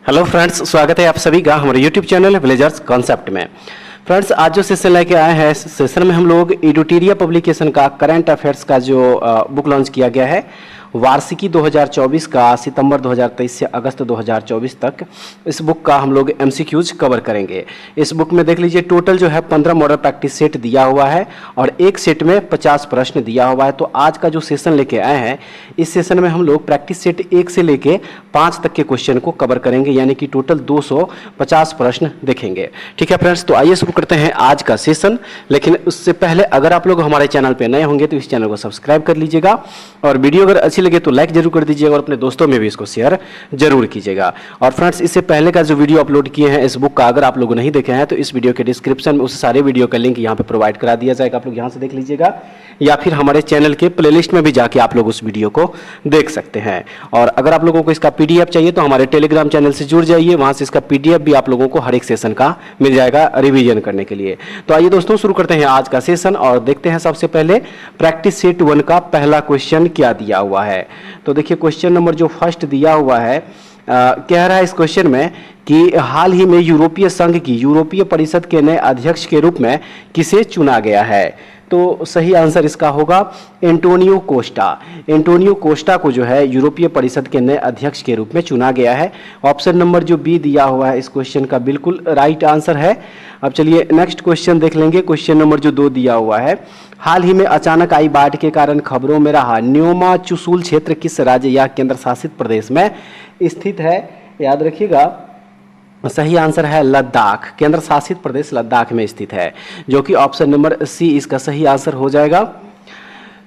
Hello friends, स्वागत है आप सभी का हमारे यूट्यूब चैनल विलेजर्स कॉन्सेप्ट में। फ्रेंड्स, आज जो सेशन लेके आए हैं, इस सेशन में हम लोग एडुटेरिया पब्लिकेशन का करंट अफेयर्स का जो बुक लॉन्च किया गया है, वार्षिकी 2024 का सितंबर 2023 से अगस्त 2024 तक, इस बुक का हम लोग एमसीक्यूज कवर करेंगे। इस बुक में देख लीजिए टोटल जो है 15 मॉडल प्रैक्टिस सेट दिया हुआ है और एक सेट में 50 प्रश्न दिया हुआ है। तो आज का जो सेशन लेके आए हैं, इस सेशन में हम लोग प्रैक्टिस सेट 1 से लेके 5 तक के क्वेश्चन को कवर करेंगे, यानी कि टोटल 250 प्रश्न देखेंगे। ठीक है फ्रेंड्स, तो आइए शुरू करते हैं आज का सेशन। लेकिन उससे पहले अगर आप लोग हमारे चैनल पर नए होंगे तो इस चैनल को सब्सक्राइब कर लीजिएगा और वीडियो अगर अच्छी लगे तो लाइक जरूर कर दीजिएगा और अपने दोस्तों में भी इसको शेयर जरूर कीजिएगा। और फ्रेंड्स, इससे पहले का जो वीडियो अपलोड किए हैं इस बुक का, अगर आप लोग नहीं देखे हैं तो इस वीडियो के डिस्क्रिप्शन में उस सारे वीडियो का लिंक यहाँ पे प्रोवाइड करा दिया जाएगा, आप लोग यहाँ से देख लीजिएगा, या फिर हमारे चैनल के प्लेलिस्ट में भी जाके आप लोग उस वीडियो को देख सकते हैं। और अगर आप लोगों को इसका पीडीएफ चाहिए तो हमारे टेलीग्राम चैनल से जुड़ जाइए, वहां से इसका पीडीएफ भी आप लोगों को हर एक सेशन का मिल जाएगा रिवीजन करने के लिए। तो आइए दोस्तों, शुरू करते हैं आज का सेशन और देखते हैं सबसे पहले प्रैक्टिस सेट 1 का पहला क्वेश्चन क्या दिया हुआ है। तो देखिए क्वेश्चन नंबर जो फर्स्ट दिया हुआ है, कह रहा है इस क्वेश्चन में कि हाल ही में यूरोपीय संघ की यूरोपीय परिषद के नए अध्यक्ष के रूप में किसे चुना गया है। तो सही आंसर इसका होगा एंटोनियो कोस्टा। एंटोनियो कोस्टा को जो है यूरोपीय परिषद के नए अध्यक्ष के रूप में चुना गया है। ऑप्शन नंबर जो बी दिया हुआ है इस क्वेश्चन का बिल्कुल राइट आंसर है। अब चलिए नेक्स्ट क्वेश्चन देख लेंगे। क्वेश्चन नंबर जो 2 दिया हुआ है, हाल ही में अचानक आई बाढ़ के कारण खबरों में रहा न्योमा चुशुल क्षेत्र किस राज्य या केंद्र शासित प्रदेश में स्थित है। याद रखिएगा, सही आंसर है लद्दाख। केंद्र शासित प्रदेश लद्दाख में स्थित है, जो कि ऑप्शन नंबर सी इसका सही आंसर हो जाएगा।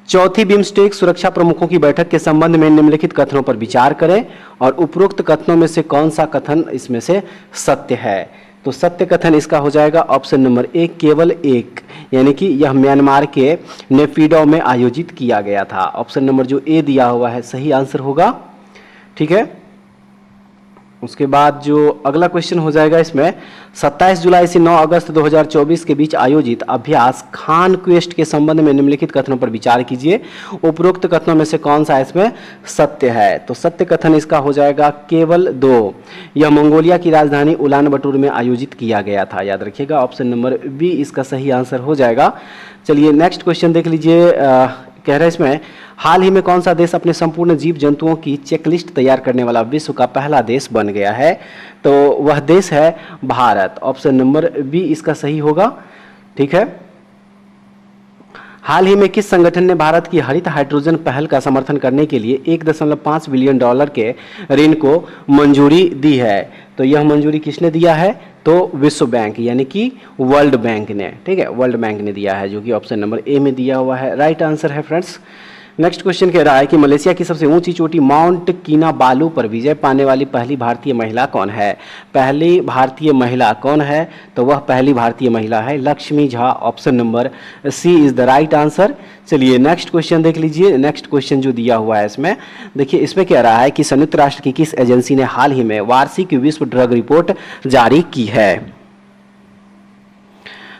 चौथी बिम्स्टेक सुरक्षा प्रमुखों की बैठक के संबंध में निम्नलिखित कथनों पर विचार करें और उपरोक्त कथनों में से कौन सा कथन इसमें से सत्य है। तो सत्य कथन इसका हो जाएगा ऑप्शन नंबर ए, केवल एक, यानी कि यह म्यांमार के नेफिडो में आयोजित किया गया था। ऑप्शन नंबर जो ए दिया हुआ है सही आंसर होगा। ठीक है, उसके बाद जो अगला क्वेश्चन हो जाएगा इसमें, 27 जुलाई से 9 अगस्त 2024 के बीच आयोजित अभ्यास खान क्वेस्ट के संबंध में निम्नलिखित कथनों पर विचार कीजिए। उपरोक्त कथनों में से कौन सा इसमें सत्य है। तो सत्य कथन इसका हो जाएगा केवल 2। यह मंगोलिया की राजधानी उलान बटोर में आयोजित किया गया था। याद रखिएगा, ऑप्शन नंबर बी इसका सही आंसर हो जाएगा। चलिए नेक्स्ट क्वेश्चन देख लीजिए। कह रहे हैं इसमें, हाल ही में कौन सा देश अपने संपूर्ण जीव जंतुओं की चेकलिस्ट तैयार करने वाला विश्व का पहला देश बन गया है। तो वह देश है भारत। ऑप्शन नंबर बी इसका सही होगा। ठीक है, हाल ही में किस संगठन ने भारत की हरित हाइड्रोजन पहल का समर्थन करने के लिए $1.5 बिलियन के ऋण को मंजूरी दी है। तो यह मंजूरी किसने दिया है, तो विश्व बैंक यानी कि वर्ल्ड बैंक ने। ठीक है, वर्ल्ड बैंक ने दिया है, जो कि ऑप्शन नंबर ए में दिया हुआ है। राइट आंसर है फ्रेंड्स। नेक्स्ट क्वेश्चन कह रहा है कि मलेशिया की सबसे ऊंची चोटी माउंट किनाबालू पर विजय पाने वाली पहली भारतीय महिला कौन है। पहली भारतीय महिला कौन है, तो वह पहली भारतीय महिला है Lakshmi Jha. Option number C is the right answer. चलिए नेक्स्ट क्वेश्चन देख लीजिए। नेक्स्ट क्वेश्चन जो दिया हुआ है इसमें, देखिए इसमें कह रहा है कि संयुक्त राष्ट्र की किस एजेंसी ने हाल ही में वार्षिक विश्व ड्रग रिपोर्ट जारी की है।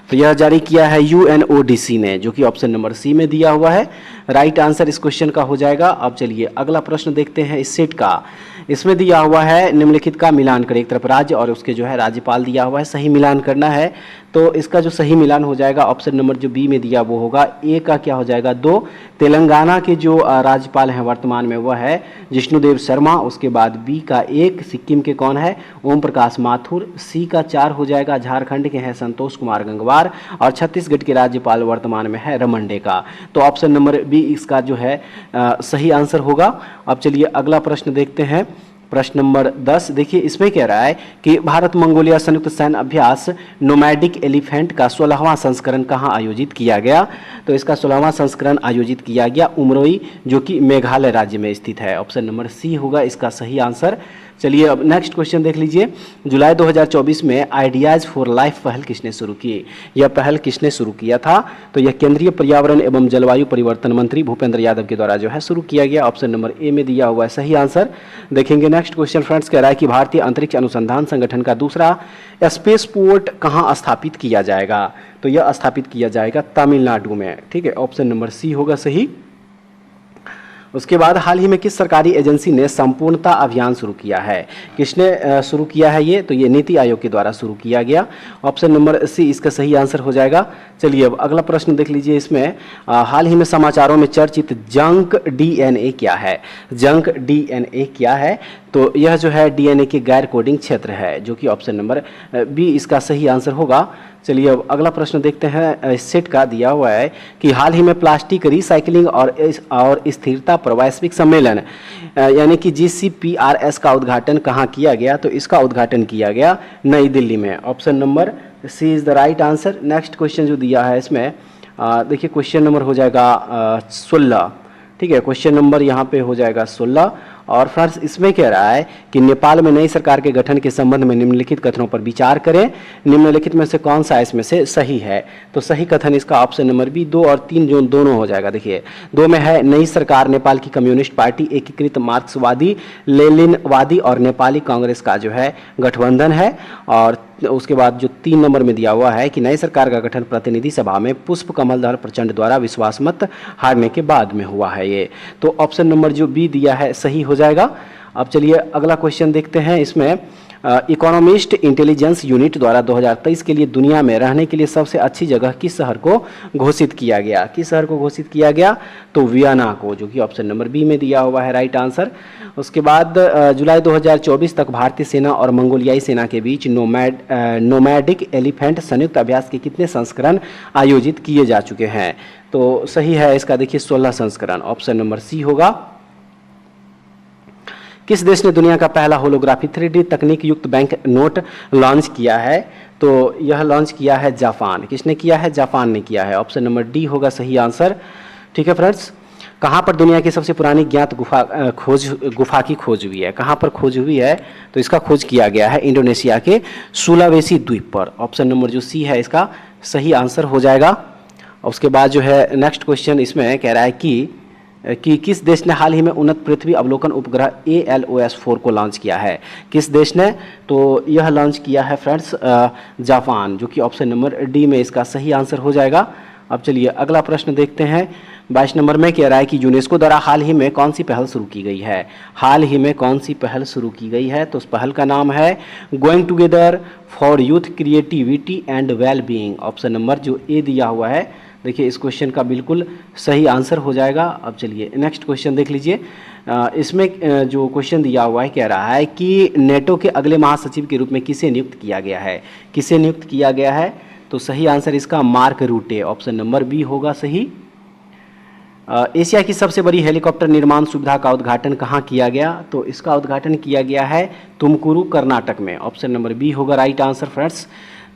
तो यह जारी किया है UNODC ने, जो कि ऑप्शन नंबर सी में दिया हुआ है। राइट आंसर इस क्वेश्चन का हो जाएगा। अब चलिए अगला प्रश्न देखते हैं इस सेट का। इसमें दिया हुआ है निम्नलिखित का मिलान करें। एक तरफ राज्य और उसके जो है राज्यपाल दिया हुआ है, सही मिलान करना है। तो इसका जो सही मिलान हो जाएगा ऑप्शन नंबर जो बी में दिया वो होगा। ए का क्या हो जाएगा 2। तेलंगाना के जो राज्यपाल हैं वर्तमान में वह है जिष्णुदेव शर्मा। उसके बाद बी का 1, सिक्किम के कौन है, ओम प्रकाश माथुर। सी का 4 हो जाएगा, झारखंड के हैं संतोष कुमार गंगवार। और छत्तीसगढ़ के राज्यपाल वर्तमान में है रमन डेका। तो ऑप्शन नंबर बी इसका जो है सही आंसर होगा। अब चलिए अगला प्रश्न देखते हैं। प्रश्न नंबर 10 देखिए, इसमें कह रहा है कि भारत मंगोलिया संयुक्त सैन्य अभ्यास नोमैडिक एलिफेंट का 16वां संस्करण कहाँ आयोजित किया गया। तो इसका 16वां संस्करण आयोजित किया गया उमरोई, जो कि मेघालय राज्य में स्थित है। ऑप्शन नंबर सी होगा इसका सही आंसर। चलिए अब नेक्स्ट क्वेश्चन देख लीजिए। जुलाई 2024 में आइडियाज फॉर लाइफ पहल किसने शुरू की। यह पहल किसने शुरू किया था, तो यह केंद्रीय पर्यावरण एवं जलवायु परिवर्तन मंत्री भूपेंद्र यादव के द्वारा जो है शुरू किया गया। ऑप्शन नंबर ए में दिया हुआ है सही आंसर। देखेंगे नेक्स्ट क्वेश्चन फ्रेंड्स, कह रहा है कि भारतीय अंतरिक्ष अनुसंधान संगठन का दूसरा स्पेस पोर्ट कहाँ स्थापित किया जाएगा। तो यह स्थापित किया जाएगा तमिलनाडु में। ठीक है, ऑप्शन नंबर सी होगा सही। उसके बाद हाल ही में किस सरकारी एजेंसी ने संपूर्णता अभियान शुरू किया है? किसने शुरू किया है ये? तो ये नीति आयोग के द्वारा शुरू किया गया। ऑप्शन नंबर सी इसका सही आंसर हो जाएगा। चलिए अब अगला प्रश्न देख लीजिए। इसमें हाल ही में समाचारों में चर्चित जंक डीएनए क्या है? जंक डीएनए क्या है? तो यह जो है डीएनए के गैर कोडिंग क्षेत्र है, जो कि ऑप्शन नंबर बी इसका सही आंसर होगा। चलिए अब अगला प्रश्न देखते हैं। सेट का दिया हुआ है कि हाल ही में प्लास्टिक रिसाइकलिंग और स्थिरता पर वैश्विक सम्मेलन यानी कि GCPRS का उद्घाटन कहाँ किया गया? तो इसका उद्घाटन किया गया नई दिल्ली में। Option number C is the right answer. Next question जो दिया है इसमें देखिए क्वेश्चन नंबर हो जाएगा 16। ठीक है, क्वेश्चन नंबर यहाँ पे हो जाएगा 16। और फ्रेंड्स इसमें कह रहा है कि नेपाल में नई सरकार के गठन के संबंध में निम्नलिखित कथनों पर विचार करें। निम्नलिखित में से कौन सा इसमें से सही है? तो सही कथन इसका ऑप्शन नंबर बी 2 और 3 जो दोनों हो जाएगा। देखिए 2 में है नई सरकार नेपाल की कम्युनिस्ट पार्टी, एकीकृत मार्क्सवादी, लेनिनवादी और नेपाली कांग्रेस का जो है गठबंधन है। और उसके बाद जो 3 नंबर में दिया हुआ है कि नई सरकार का गठन प्रतिनिधि सभा में पुष्प कमलदल प्रचंड द्वारा विश्वास मत हारने के बाद में हुआ है ये। तो ऑप्शन नंबर जो बी दिया है सही हो जाएगा। अब चलिए अगला क्वेश्चन देखते हैं। इसमें इकोनॉमिस्ट इंटेलिजेंस यूनिट द्वारा 2023 के लिए दुनिया में रहने के लिए सबसे अच्छी जगह किस शहर को घोषित किया गया? किस शहर को घोषित किया गया? तो वियना को, जो कि ऑप्शन नंबर बी में दिया हुआ है राइट आंसर। उसके बाद जुलाई 2024 तक भारतीय सेना और मंगोलियाई सेना के बीच नोमैडिक एलिफेंट संयुक्त अभ्यास के कितने संस्करण आयोजित किए जा चुके हैं? तो सही है इसका देखिए 16 संस्करण। ऑप्शन नंबर सी होगा। किस देश ने दुनिया का पहला होलोग्राफी 3D तकनीक युक्त बैंक नोट लॉन्च किया है? तो यह लॉन्च किया है जापान। किसने किया है? जापान ने किया है। ऑप्शन नंबर डी होगा सही आंसर। ठीक है फ्रेंड्स, कहाँ पर दुनिया की सबसे पुरानी ज्ञात गुफा की खोज हुई है? कहाँ पर खोज हुई है? तो इसका खोज किया गया है इंडोनेशिया के सुलावेसी द्वीप पर। ऑप्शन नंबर जो सी है इसका सही आंसर हो जाएगा। उसके बाद जो है नेक्स्ट क्वेश्चन इसमें कह रहा है कि किस देश ने हाल ही में उन्नत पृथ्वी अवलोकन उपग्रह ALOS-4 को लॉन्च किया है? किस देश ने? तो यह लॉन्च किया है फ्रेंड्स जापान, जो कि ऑप्शन नंबर डी में इसका सही आंसर हो जाएगा। अब चलिए अगला प्रश्न देखते हैं। 22 नंबर में कह रहा है कि यूनेस्को द्वारा हाल ही में कौन सी पहल शुरू की गई है? हाल ही में कौन सी पहल शुरू की गई है? तो उस पहल का नाम है going together for youth creativity and well being. Option number जो ए दिया हुआ है देखिए इस क्वेश्चन का बिल्कुल सही आंसर हो जाएगा। अब चलिए नेक्स्ट क्वेश्चन देख लीजिए। इसमें जो क्वेश्चन दिया हुआ है कह रहा है कि नेटो के अगले महासचिव के रूप में किसे नियुक्त किया गया है? किसे नियुक्त किया गया है? तो सही आंसर इसका Mark Rutte. Option number B होगा सही। एशिया की सबसे बड़ी हेलीकॉप्टर निर्माण सुविधा का उद्घाटन कहाँ किया गया? तो इसका उद्घाटन किया गया है तुमकुरू कर्नाटक में। ऑप्शन नंबर बी होगा right answer friends.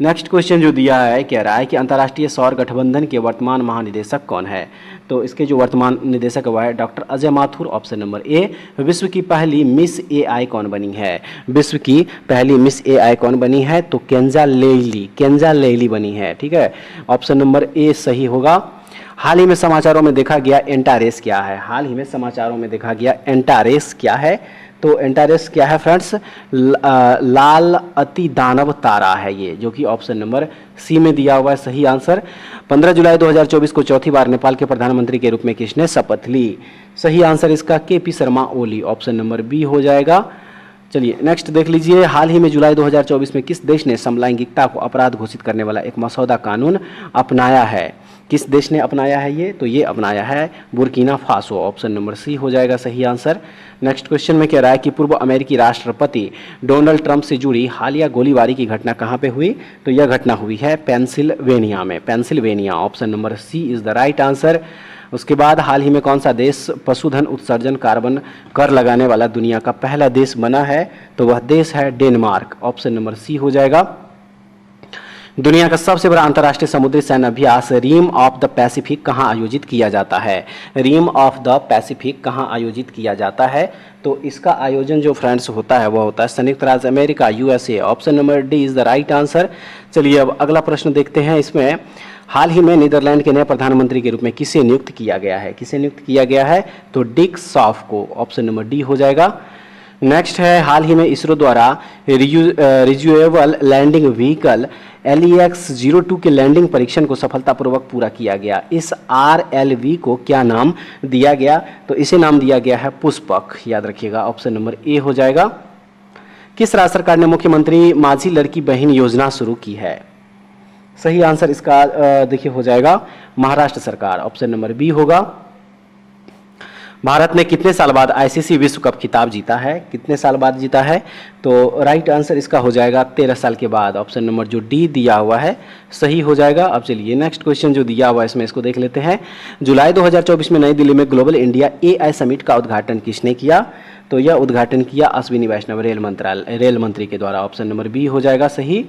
Next question जो दिया है कह रहा है कि अंतर्राष्ट्रीय सौर गठबंधन के वर्तमान महानिदेशक कौन है? तो इसके जो वर्तमान निदेशक हुआ है doctor Ajay Mathur. Option number ए। विश्व की पहली मिस AI कौन बनी है? विश्व की पहली मिस AI कौन बनी है? तो केंजा लेइली बनी है। ठीक है, ऑप्शन नंबर ए सही होगा। हाल ही में समाचारों में देखा गया एंटारेस क्या है? हाल ही में समाचारों में देखा गया एंटारेस क्या है? तो एंटारेस क्या है फ्रेंड्स? लाल अति दानव तारा है ये, जो कि ऑप्शन नंबर सी में दिया हुआ है सही आंसर। 15 जुलाई 2024 को चौथी बार नेपाल के प्रधानमंत्री के रूप में किसने शपथ ली? सही आंसर इसका KP Sharma Oli. Option number B हो जाएगा। चलिए नेक्स्ट देख लीजिए। हाल ही में जुलाई 2024 में किस देश ने समलैंगिकता को अपराध घोषित करने वाला एक मसौदा कानून अपनाया है? किस देश ने अपनाया है ये? तो ये अपनाया है Burkina Faso. Option number C हो जाएगा सही आंसर। नेक्स्ट क्वेश्चन में कह रहा है कि पूर्व अमेरिकी राष्ट्रपति डोनाल्ड ट्रंप से जुड़ी हालिया गोलीबारी की घटना कहाँ पे हुई? तो यह घटना हुई है पेंसिल्वेनिया में। Pennsylvania. Option number C is the right answer. उसके बाद हाल ही में कौन सा देश पशुधन उत्सर्जन कार्बन कर लगाने वाला दुनिया का पहला देश बना है? तो वह देश है डेनमार्क। ऑप्शन नंबर सी हो जाएगा। दुनिया का सबसे बड़ा अंतर्राष्ट्रीय समुद्री सैन्य अभ्यास रिम ऑफ द पैसिफिक कहाँ आयोजित किया जाता है? रिम ऑफ द पैसिफिक कहाँ आयोजित किया जाता है? तो इसका आयोजन जो फ्रेंड्स होता है वह होता है संयुक्त राज्य America USA। Option number D is the right answer. चलिए अब अगला प्रश्न देखते हैं। इसमें हाल ही में नीदरलैंड के नए प्रधानमंत्री के रूप में किसे नियुक्त किया गया है? किसे नियुक्त किया गया है? तो डिक सॉफ को। ऑप्शन नंबर डी हो जाएगा। नेक्स्ट है, हाल ही में इसरो द्वारा रिज्यूएबल लैंडिंग व्हीकल LEX-02 के लैंडिंग परीक्षण को सफलतापूर्वक पूरा किया गया। इस RLV को क्या नाम दिया गया? तो इसे नाम दिया गया है पुष्पक, याद रखिएगा, ऑप्शन नंबर ए हो जाएगा। किस राज्य सरकार ने मुख्यमंत्री माझी लड़की बहन योजना शुरू की है? सही आंसर इसका देखिए हो जाएगा महाराष्ट्र सरकार, ऑप्शन नंबर बी होगा। भारत ने कितने साल बाद ICC विश्व कप खिताब जीता है? कितने साल बाद जीता है? तो राइट आंसर इसका हो जाएगा 13 साल के बाद, ऑप्शन नंबर जो डी दिया हुआ है सही हो जाएगा। अब चलिए नेक्स्ट क्वेश्चन जो दिया हुआ है इसमें इसको देख लेते हैं। जुलाई 2024 में नई दिल्ली में ग्लोबल इंडिया AI समिट का उद्घाटन किसने किया? तो यह उद्घाटन किया अश्विनी वैष्णव रेल मंत्री के द्वारा, ऑप्शन नंबर बी हो जाएगा सही।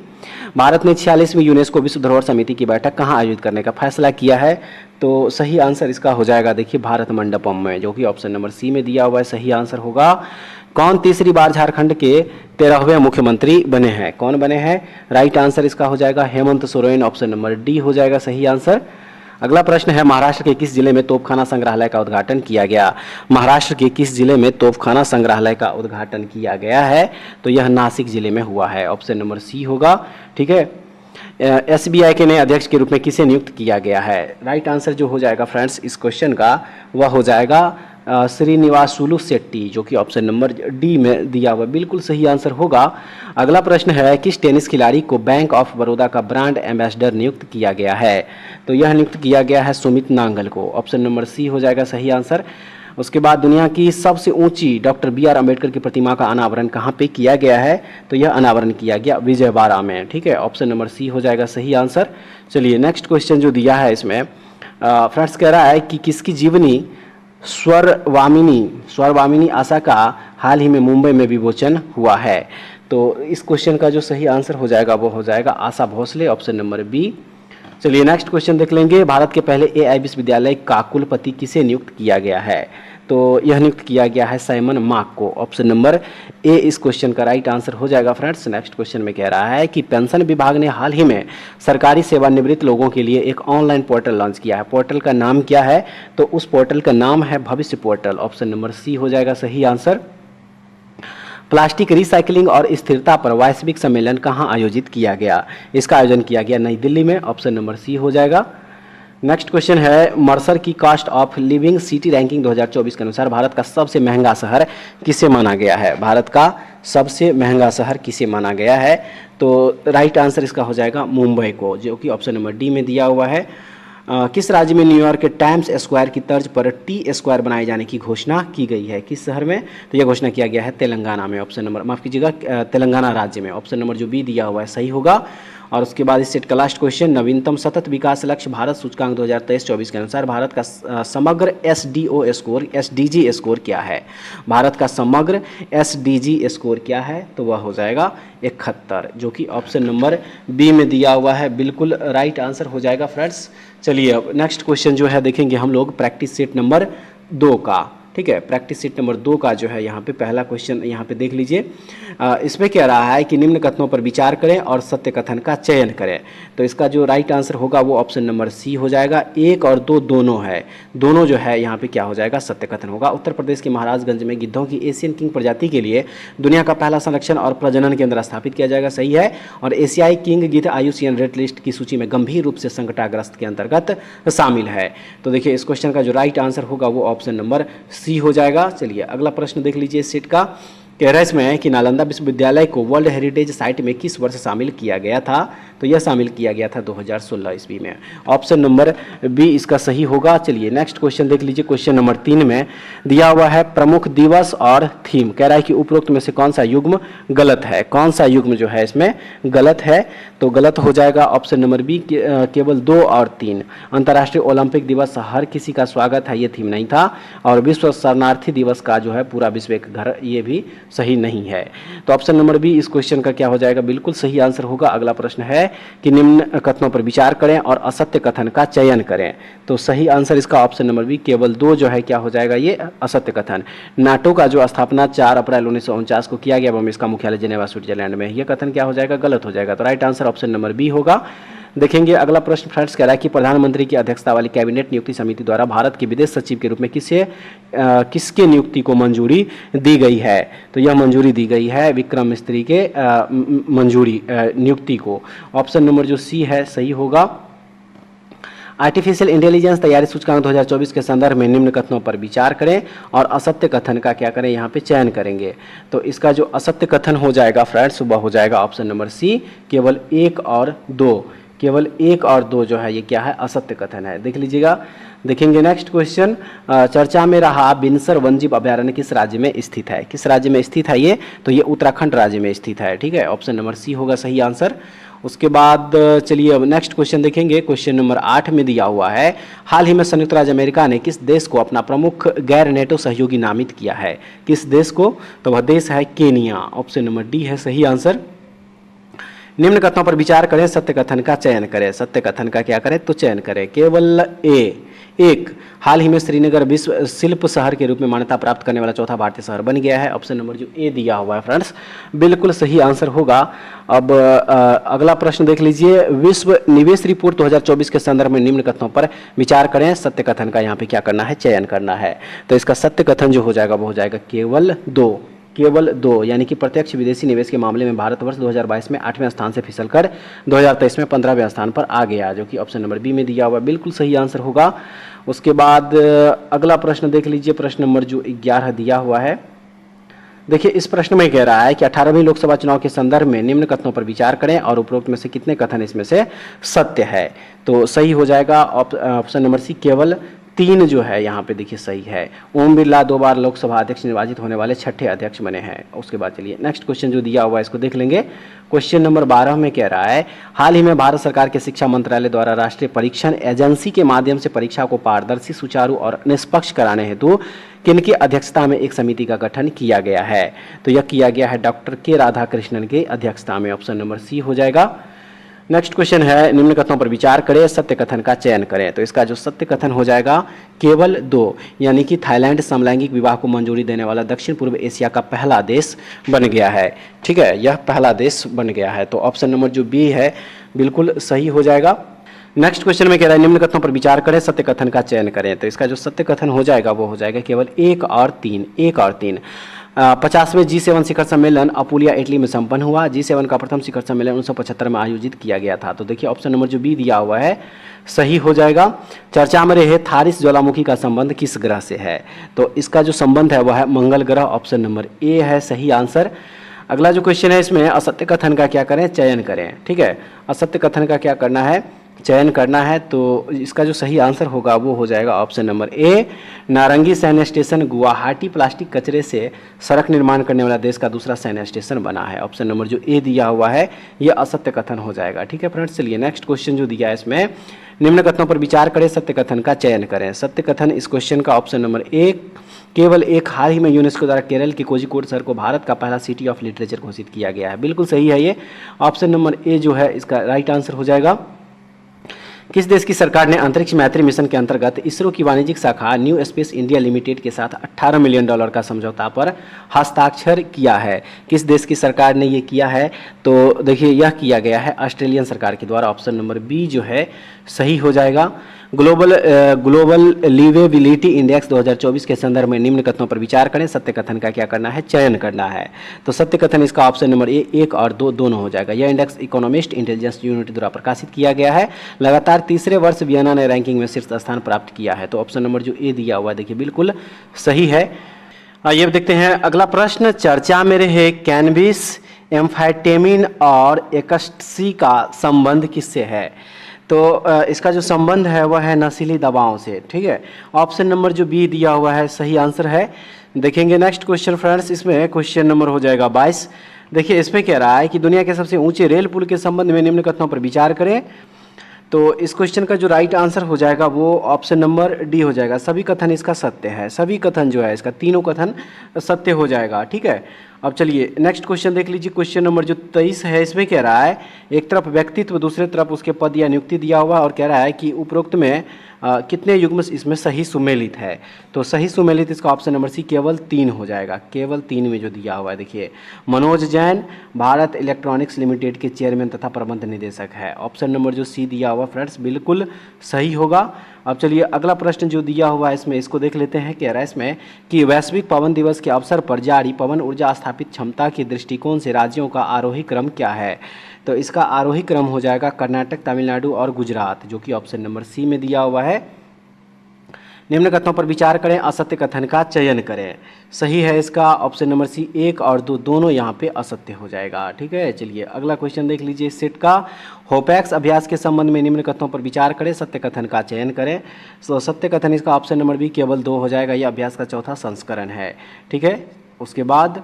भारत ने 46वीं यूनेस्को विश्व धरोहर समिति की बैठक कहाँ आयोजित करने का फैसला किया है? तो सही आंसर इसका हो जाएगा देखिए भारत मंडपम में, जो कि ऑप्शन नंबर सी में दिया हुआ है, सही आंसर होगा। कौन तीसरी बार झारखंड के 13वें मुख्यमंत्री बने हैं? कौन बने हैं? राइट आंसर इसका हो जाएगा Hemant Soren, option number D हो जाएगा सही आंसर। अगला प्रश्न है, महाराष्ट्र के किस जिले में तोपखाना संग्रहालय का उद्घाटन किया गया? महाराष्ट्र के किस जिले में तोपखाना संग्रहालय का उद्घाटन किया गया है? तो यह नासिक जिले में हुआ है, ऑप्शन नंबर सी होगा। ठीक है, SBI के नए अध्यक्ष के रूप में किसे नियुक्त किया गया है? राइट आंसर जो हो जाएगा फ्रेंड्स इस क्वेश्चन का वह हो जाएगा श्रीनिवासुलु शेट्टी, जो कि ऑप्शन नंबर डी में दिया हुआ बिल्कुल सही आंसर होगा। अगला प्रश्न है, किस टेनिस खिलाड़ी को बैंक ऑफ बड़ौदा का ब्रांड एम्बेसडर नियुक्त किया गया है? तो यह नियुक्त किया गया है सुमित नांगल को, ऑप्शन नंबर सी हो जाएगा सही आंसर। उसके बाद दुनिया की सबसे ऊंची डॉक्टर BR अम्बेडकर की प्रतिमा का अनावरण कहाँ पे किया गया है? तो यह अनावरण किया गया विजयवाड़ा में। ठीक है, ऑप्शन नंबर सी हो जाएगा सही आंसर। चलिए नेक्स्ट क्वेश्चन जो दिया है इसमें फ्रेंड्स कह रहा है कि किसकी जीवनी स्वरवामिनी आशा का हाल ही में मुंबई में विमोचन हुआ है? तो इस क्वेश्चन का जो सही आंसर हो जाएगा वो हो जाएगा Asha Bhosle, option number B. चलिए नेक्स्ट क्वेश्चन देख लेंगे। भारत के पहले AI विश्वविद्यालय का कुलपति किसे नियुक्त किया गया है? तो यह नियुक्त किया गया है साइमन मार्क को, ऑप्शन नंबर ए इस क्वेश्चन का राइट आंसर हो जाएगा फ्रेंड्स। नेक्स्ट क्वेश्चन में कह रहा है कि पेंशन विभाग ने हाल ही में सरकारी सेवानिवृत्त लोगों के लिए एक ऑनलाइन पोर्टल लॉन्च किया है। पोर्टल का नाम क्या है? तो उस पोर्टल का नाम है भविष्य पोर्टल, ऑप्शन नंबर सी हो जाएगा सही आंसर। प्लास्टिक रिसाइकलिंग और स्थिरता पर वैश्विक सम्मेलन कहाँ आयोजित किया गया? इसका आयोजन किया गया नई दिल्ली में, ऑप्शन नंबर सी हो जाएगा। नेक्स्ट क्वेश्चन है, मर्सर की cost of living city ranking 2024 के अनुसार भारत का सबसे महंगा शहर किसे माना गया है? भारत का सबसे महंगा शहर किसे माना गया है? तो राइट आंसर इसका हो जाएगा मुंबई को, जो कि ऑप्शन नंबर डी में दिया हुआ है। किस राज्य में न्यूयॉर्क के टाइम्स स्क्वायर की तर्ज पर T स्क्वायर बनाए जाने की घोषणा की गई है? किस शहर में? तो यह घोषणा किया गया है तेलंगाना में, ऑप्शन नंबर माफ कीजिएगा तेलंगाना राज्य में, ऑप्शन नंबर जो बी दिया हुआ है सही होगा। और उसके बाद इस सेट का लास्ट क्वेश्चन, नवीनतम सतत विकास लक्ष्य भारत सूचकांक 2023-24 के अनुसार भारत का समग्र SDG स्कोर क्या है? भारत का समग्र SDG स्कोर क्या है? तो वह हो जाएगा 71, जो कि ऑप्शन नंबर बी में दिया हुआ है, बिल्कुल राइट आंसर हो जाएगा फ्रेंड्स। चलिए अब नेक्स्ट क्वेश्चन जो है देखेंगे हम लोग प्रैक्टिस सेट नंबर 2 का। ठीक है, प्रैक्टिस सेट नंबर 2 का जो है यहाँ पे पहला क्वेश्चन यहाँ पे देख लीजिए। इसमें कह रहा है कि निम्न कथनों पर विचार करें और सत्य कथन का चयन करें। तो इसका जो राइट आंसर होगा वो ऑप्शन नंबर सी हो जाएगा। 1 और 2 दोनों है, दोनों जो है यहाँ पे क्या हो जाएगा सत्य कथन होगा। उत्तर प्रदेश के महाराजगंज में गिद्धों की एशियन किंग प्रजाति के लिए दुनिया का पहला संरक्षण और प्रजनन केंद्र स्थापित किया जाएगा, सही है। और एशियाई किंग गिद्ध IUCN रेड लिस्ट की सूची में गंभीर रूप से संकटाग्रस्त के अंतर्गत शामिल है। तो देखिए इस क्वेश्चन का जो राइट आंसर होगा वो ऑप्शन नंबर सी हो जाएगा। चलिए अगला प्रश्न देख लीजिए इस सेट का। कह रहा है इसमें कि नालंदा विश्वविद्यालय को वर्ल्ड हेरिटेज साइट में किस वर्ष शामिल किया गया था? तो यह शामिल किया गया था 2016 ईस्वी में, ऑप्शन नंबर बी इसका सही होगा। चलिए नेक्स्ट क्वेश्चन देख लीजिए। क्वेश्चन नंबर 3 में दिया हुआ है प्रमुख दिवस और थीम। कह रहा है कि उपरोक्त में से कौन सा युग्म गलत है? कौन सा युग्म जो है इसमें गलत है? तो गलत हो जाएगा ऑप्शन नंबर बी, केवल 2 और 3। अंतर्राष्ट्रीय ओलंपिक दिवस हर किसी का स्वागत है, ये थीम नहीं था। और विश्व शरणार्थी दिवस का जो है पूरा विश्व एक घर, ये भी सही नहीं है। तो ऑप्शन नंबर बी इस क्वेश्चन का क्या हो जाएगा, बिल्कुल सही आंसर होगा। अगला प्रश्न है कि निम्न कथनों पर विचार करें और असत्य कथन का चयन करें। तो सही आंसर इसका ऑप्शन नंबर बी, केवल 2 जो है क्या हो जाएगा ये असत्य कथन। नाटो का जो स्थापना 4 अप्रैल 1949 को किया गया एवं इसका मुख्यालय जेनेवा स्विट्जरलैंड में, यह कथन क्या हो जाएगा, गलत हो जाएगा। तो right answer option number B होगा। देखेंगे अगला प्रश्न फ्रेंड्स कह रहा है कि प्रधानमंत्री की अध्यक्षता वाली कैबिनेट नियुक्ति समिति द्वारा भारत के विदेश सचिव के रूप में किसके नियुक्ति को मंजूरी दी गई है? तो यह मंजूरी दी गई है विक्रम मिस्त्री के मंजूरी नियुक्ति को। ऑप्शन नंबर जो सी है सही होगा। आर्टिफिशियल इंटेलिजेंस तैयारी सूचकांक 2024 के संदर्भ में निम्न कथनों पर विचार करें और असत्य कथन का क्या करें, यहाँ पे चयन करेंगे। तो इसका जो असत्य कथन हो जाएगा फ्रेंड्स वह हो जाएगा ऑप्शन नंबर सी, केवल 1 और 2। केवल 1 और 2 जो है ये क्या है, असत्य कथन है। देख लीजिएगा। देखेंगे नेक्स्ट क्वेश्चन, चर्चा में रहा बिनसर वन्यजीव अभयारण्य किस राज्य में स्थित है? किस राज्य में स्थित है ये? तो ये उत्तराखंड राज्य में स्थित है। ठीक है, ऑप्शन नंबर सी होगा सही आंसर। उसके बाद चलिए अब नेक्स्ट क्वेश्चन देखेंगे। क्वेश्चन नंबर 8 में दिया हुआ है, हाल ही में संयुक्त राज्य अमेरिका ने किस देश को अपना प्रमुख गैर नेटो सहयोगी नामित किया है? किस देश को? तो वह देश है केनिया। ऑप्शन नंबर डी है सही आंसर। निम्न कथनों पर विचार करें, सत्य कथन का चयन करें। सत्य कथन का क्या करें, तो चयन करें। केवल एक हाल ही में श्रीनगर विश्व शिल्प शहर के रूप में मान्यता प्राप्त करने वाला चौथा भारतीय शहर बन गया है। ऑप्शन नंबर जो ए दिया हुआ है फ्रेंड्स बिल्कुल सही आंसर होगा। अब अगला प्रश्न देख लीजिए, विश्व निवेश रिपोर्ट 2024 के संदर्भ में निम्न कथनों पर विचार करें। सत्य कथन का यहाँ पे क्या करना है, चयन करना है। तो इसका सत्य कथन जो हो जाएगा वो हो जाएगा केवल 2। केवल 2 यानी कि प्रत्यक्ष विदेशी निवेश के मामले में भारतवर्ष 2022 में 8वें स्थान से फिसलकर 2023 में 15वें स्थान पर आ गया, जो कि ऑप्शन नंबर बी में दिया हुआ बिल्कुल सही आंसर होगा। उसके बाद अगला प्रश्न देख लीजिए, प्रश्न नंबर जो 11 दिया हुआ है। देखिए इस प्रश्न में कह रहा है कि 18वें लोकसभा चुनाव के संदर्भ में निम्न कथनों पर विचार करें और उपरोक्त में से कितने कथन इसमें से सत्य है? तो सही हो जाएगा ऑप्शन नंबर सी, केवल 3 जो है यहाँ पे देखिए सही है। ओम बिरला 2 बार लोकसभा अध्यक्ष निर्वाचित होने वाले 6ठे अध्यक्ष बने हैं। उसके बाद चलिए नेक्स्ट क्वेश्चन जो दिया हुआ है इसको देख लेंगे। क्वेश्चन नंबर 12 में कह रहा है, हाल ही में भारत सरकार के शिक्षा मंत्रालय द्वारा राष्ट्रीय परीक्षण एजेंसी के माध्यम से परीक्षा को पारदर्शी, सुचारू और निष्पक्ष कराने हेतु किनकी अध्यक्षता में एक समिति का गठन किया गया है? तो यह किया गया है डॉक्टर के राधाकृष्णन की अध्यक्षता में। ऑप्शन नंबर सी हो जाएगा। नेक्स्ट क्वेश्चन है, निम्न कथनों पर विचार करें, सत्य कथन का चयन करें। तो इसका जो सत्य कथन हो जाएगा केवल 2 यानी कि थाईलैंड समलैंगिक विवाह को मंजूरी देने वाला दक्षिण पूर्व एशिया का पहला देश बन गया है। ठीक है, यह पहला देश बन गया है। तो ऑप्शन नंबर जो बी है बिल्कुल सही हो जाएगा। नेक्स्ट क्वेश्चन में कह रहा है, निम्न कथनों पर विचार करें, सत्य कथन का चयन करें। तो इसका जो सत्य कथन हो जाएगा वो हो जाएगा केवल 1 और 3। 1 और 3 50वें G7 शिखर सम्मेलन अपुलिया इटली में संपन्न हुआ। G7 का प्रथम शिखर सम्मेलन 1975 में आयोजित किया गया था। तो देखिए ऑप्शन नंबर जो बी दिया हुआ है सही हो जाएगा। चर्चा में रहे थारिस ज्वालामुखी का संबंध किस ग्रह से है? तो इसका जो संबंध है वह है मंगल ग्रह। ऑप्शन नंबर ए है सही आंसर। अगला जो क्वेश्चन है इसमें असत्य कथन का क्या करें, चयन करें। ठीक है, असत्य कथन का क्या करना है, चयन करना है। तो इसका जो सही आंसर होगा वो हो जाएगा ऑप्शन नंबर ए, नारंगी सैन्य स्टेशन गुवाहाटी प्लास्टिक कचरे से सड़क निर्माण करने वाला देश का दूसरा सैन्य स्टेशन बना है। ऑप्शन नंबर जो ए दिया हुआ है ये असत्य कथन हो जाएगा। ठीक है फ्रेंड्स, चलिए नेक्स्ट क्वेश्चन जो दिया है इसमें, निम्न कथनों पर विचार करें, सत्य कथन का चयन करें। सत्य कथन इस क्वेश्चन का ऑप्शन नंबर ए, केवल एक हाल ही में यूनेस्को द्वारा केरल के कोझिकोड शहर को भारत का पहला सिटी ऑफ लिटरेचर घोषित किया गया है। बिल्कुल सही है ये। ऑप्शन नंबर ए जो है इसका राइट आंसर हो जाएगा। किस देश की सरकार ने अंतरिक्ष मैत्री मिशन के अंतर्गत इसरो की वाणिज्यिक शाखा न्यू स्पेस इंडिया लिमिटेड के साथ $18 मिलियन का समझौता पर हस्ताक्षर किया है? किस देश की सरकार ने ये किया है? तो देखिए यह किया गया है ऑस्ट्रेलियन सरकार के द्वारा। ऑप्शन नंबर बी जो है सही हो जाएगा। ग्लोबल लिवेबिलिटी इंडेक्स 2024 के संदर्भ में निम्न कथनों पर विचार करें, सत्य कथन का क्या करना है, चयन करना है। तो सत्य कथन इसका ऑप्शन नंबर ए 1 और 2 दोनों हो जाएगा। यह इंडेक्स इकोनॉमिस्ट इंटेलिजेंस यूनिट द्वारा प्रकाशित किया गया है। लगातार तीसरे वर्ष वियना ने रैंकिंग में शीर्ष स्थान प्राप्त किया है। तो ऑप्शन नंबर जो ए दिया हुआ है देखिए बिल्कुल सही है। आइए देखते हैं अगला प्रश्न, चर्चा में रहे कैनबिस, एम्फेटामिन और एक्सटेसी का संबंध किससे है? तो इसका जो संबंध है वह है नशीली दवाओं से। ठीक है, ऑप्शन नंबर जो बी दिया हुआ है सही आंसर है। देखेंगे नेक्स्ट क्वेश्चन फ्रेंड्स, इसमें क्वेश्चन नंबर हो जाएगा 22। देखिए इसमें कह रहा है कि दुनिया के सबसे ऊंचे रेल पुल के संबंध में निम्न कथनों पर विचार करें। तो इस क्वेश्चन का जो राइट आंसर हो जाएगा वो ऑप्शन नंबर डी हो जाएगा। सभी कथन इसका सत्य है। सभी कथन जो है इसका तीनों कथन सत्य हो जाएगा। ठीक है, अब चलिए नेक्स्ट क्वेश्चन देख लीजिए। क्वेश्चन नंबर जो 23 है इसमें कह रहा है, एक तरफ व्यक्तित्व दूसरे तरफ उसके पद या नियुक्ति दिया हुआ और कह रहा है कि उपरोक्त में कितने युग्म इसमें सही सुमेलित है? तो सही सुमेलित इसका ऑप्शन नंबर सी केवल 3 हो जाएगा, केवल 3 में जो दिया हुआ है। देखिए, मनोज जैन भारत इलेक्ट्रॉनिक्स लिमिटेड के चेयरमैन तथा प्रबंध निदेशक है। ऑप्शन नंबर जो सी दिया हुआ फ्रेंड्स बिल्कुल सही होगा। अब चलिए अगला प्रश्न जो दिया हुआ है इसमें इसको देख लेते हैं। कह रहा है इसमें कि वैश्विक पवन दिवस के अवसर पर जारी पवन ऊर्जा स्थापित क्षमता के दृष्टिकोण से राज्यों का आरोही क्रम क्या है? तो इसका आरोही क्रम हो जाएगा कर्नाटक, तमिलनाडु और गुजरात, जो कि ऑप्शन नंबर सी में दिया हुआ है। निम्न कथनों पर विचार करें, असत्य कथन का चयन करें। सही है इसका ऑप्शन नंबर सी, 1 और 2 दोनों यहाँ पे असत्य हो जाएगा। ठीक है, चलिए अगला क्वेश्चन देख लीजिए सेट का। होपैक्स अभ्यास के संबंध में निम्न कथनों पर विचार करें, सत्य कथन का चयन करें। तो सत्य कथन इसका ऑप्शन नंबर बी केवल 2 हो जाएगा। यह अभ्यास का चौथा संस्करण है। ठीक है, उसके बाद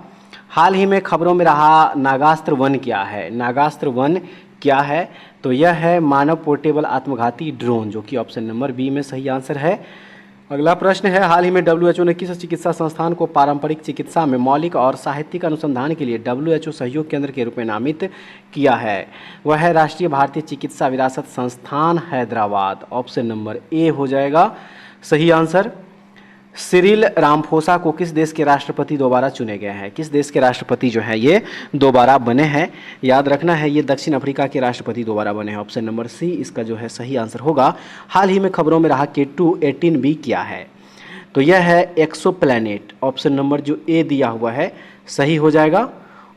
हाल ही में खबरों में रहा नागास्त्र वन क्या है? नागास्त्र वन क्या है? तो यह है मानव पोर्टेबल आत्मघाती ड्रोन, जो कि ऑप्शन नंबर बी में सही आंसर है। अगला प्रश्न है, हाल ही में WHO ने किस चिकित्सा संस्थान को पारंपरिक चिकित्सा में मौलिक और साहित्यिक अनुसंधान के लिए WHO सहयोग केंद्र के रूप में नामित किया है? वह है राष्ट्रीय भारतीय चिकित्सा विरासत संस्थान हैदराबाद। ऑप्शन नंबर ए हो जाएगा सही आंसर। सिरिल रामफोसा को किस देश के राष्ट्रपति दोबारा चुने गए हैं? किस देश के राष्ट्रपति जो हैं ये दोबारा बने हैं? याद रखना है ये दक्षिण अफ्रीका के राष्ट्रपति दोबारा बने हैं। ऑप्शन नंबर सी इसका जो है सही आंसर होगा। हाल ही में खबरों में रहा K2-18b क्या है? तो यह है एक्सोप्लैनेट। ऑप्शन नंबर जो ए दिया हुआ है सही हो जाएगा।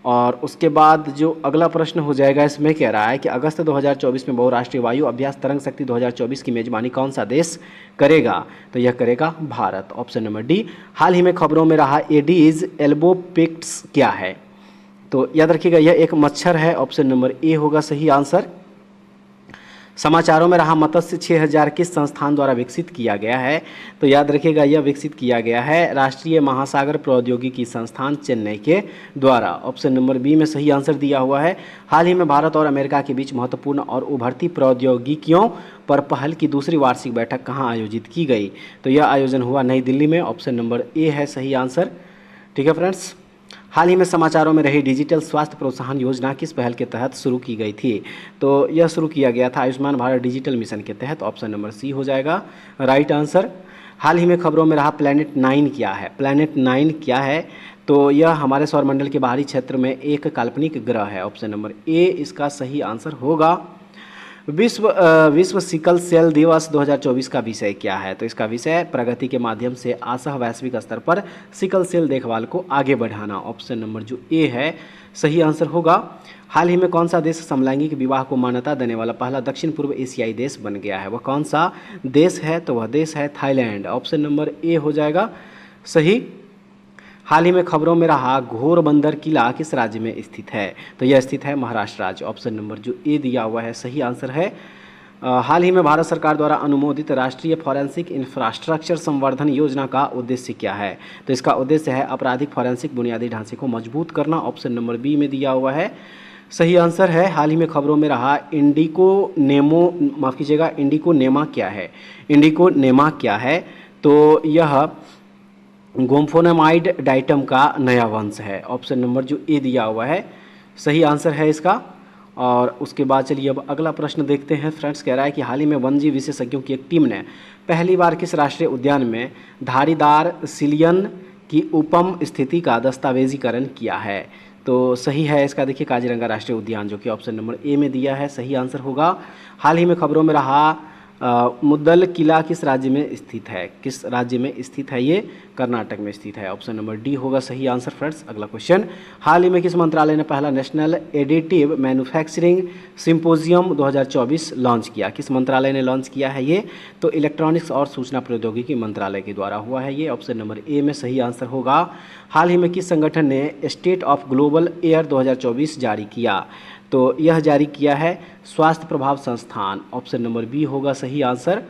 और उसके बाद जो अगला प्रश्न हो जाएगा इसमें कह रहा है कि अगस्त 2024 में बहुराष्ट्रीय वायु अभ्यास तरंग शक्ति 2024 की मेजबानी कौन सा देश करेगा? तो यह करेगा भारत। Option number D. हाल ही में खबरों में रहा एडीज एल्बोपिक्स क्या है? तो याद रखिएगा यह एक मच्छर है। ऑप्शन नंबर ए होगा सही आंसर। समाचारों में रहा मत्स्य 6000 किस संस्थान द्वारा विकसित किया गया है? तो याद रखिएगा यह विकसित किया गया है राष्ट्रीय महासागर प्रौद्योगिकी संस्थान चेन्नई के द्वारा। ऑप्शन नंबर बी में सही आंसर दिया हुआ है। हाल ही में भारत और अमेरिका के बीच महत्वपूर्ण और उभरती प्रौद्योगिकियों पर पहल की दूसरी वार्षिक बैठक कहाँ आयोजित की गई? तो यह आयोजन हुआ नई दिल्ली में। ऑप्शन नंबर ए है सही आंसर। ठीक है फ्रेंड्स, हाल ही में समाचारों में रही डिजिटल स्वास्थ्य प्रोत्साहन योजना किस पहल के तहत शुरू की गई थी? तो यह शुरू किया गया था आयुष्मान भारत डिजिटल मिशन के तहत। ऑप्शन नंबर सी हो जाएगा राइट आंसर। हाल ही में खबरों में रहा प्लैनेट 9 क्या है? प्लैनेट 9 क्या है? तो यह हमारे सौरमंडल के बाहरी क्षेत्र में एक काल्पनिक ग्रह है। ऑप्शन नंबर ए इसका सही आंसर होगा। विश्व सिकल सेल दिवस 2024 का विषय क्या है? तो इसका विषय प्रगति के माध्यम से आशा वैश्विक स्तर पर सिकल सेल देखभाल को आगे बढ़ाना। ऑप्शन नंबर जो ए है सही आंसर होगा। हाल ही में कौन सा देश समलैंगिक विवाह को मान्यता देने वाला पहला दक्षिण पूर्व एशियाई देश बन गया है? वह कौन सा देश है? तो वह देश है थाईलैंड। ऑप्शन नंबर ए हो जाएगा सही। हाल ही में खबरों में रहा घोरबंदर किला किस राज्य में स्थित है? तो यह स्थित है महाराष्ट्र राज्य। ऑप्शन नंबर जो ए दिया हुआ है सही आंसर है। हाल ही में भारत सरकार द्वारा अनुमोदित राष्ट्रीय फॉरेंसिक इंफ्रास्ट्रक्चर संवर्धन योजना का उद्देश्य क्या है? तो इसका उद्देश्य है आपराधिक फॉरेंसिक बुनियादी ढांचे को मजबूत करना। ऑप्शन नंबर बी में दिया हुआ है सही आंसर है। हाल ही में खबरों में रहा इंडिकोनेमा क्या है? इंडिकोनेमा क्या है? तो यह गोम्फोनामाइड डाइटम का नया वंश है। ऑप्शन नंबर जो ए दिया हुआ है सही आंसर है इसका। और उसके बाद चलिए अब अगला प्रश्न देखते हैं फ्रेंड्स। कह रहा है कि हाल ही में वन्यजीव विशेषज्ञों की एक टीम ने पहली बार किस राष्ट्रीय उद्यान में धारीदार सिलियन की उपम स्थिति का दस्तावेजीकरण किया है? तो सही है इसका। देखिए काजीरंगा राष्ट्रीय उद्यान, जो कि ऑप्शन नंबर ए में दिया है सही आंसर होगा। हाल ही में खबरों में रहा मुद्दल किला किस राज्य में स्थित है? किस राज्य में स्थित है? ये कर्नाटक में स्थित है। ऑप्शन नंबर डी होगा सही आंसर फ्रेंड्स। अगला क्वेश्चन, हाल ही में किस मंत्रालय ने पहला national additive manufacturing symposium 2024 launch किया? किस मंत्रालय ने लॉन्च किया है ये? तो इलेक्ट्रॉनिक्स और सूचना प्रौद्योगिकी मंत्रालय के द्वारा हुआ है ये। ऑप्शन नंबर ए में सही आंसर होगा। हाल ही में किस संगठन ने स्टेट ऑफ ग्लोबल एयर 2024 जारी किया? तो यह जारी किया है स्वास्थ्य प्रभाव संस्थान। ऑप्शन नंबर बी होगा सही आंसर।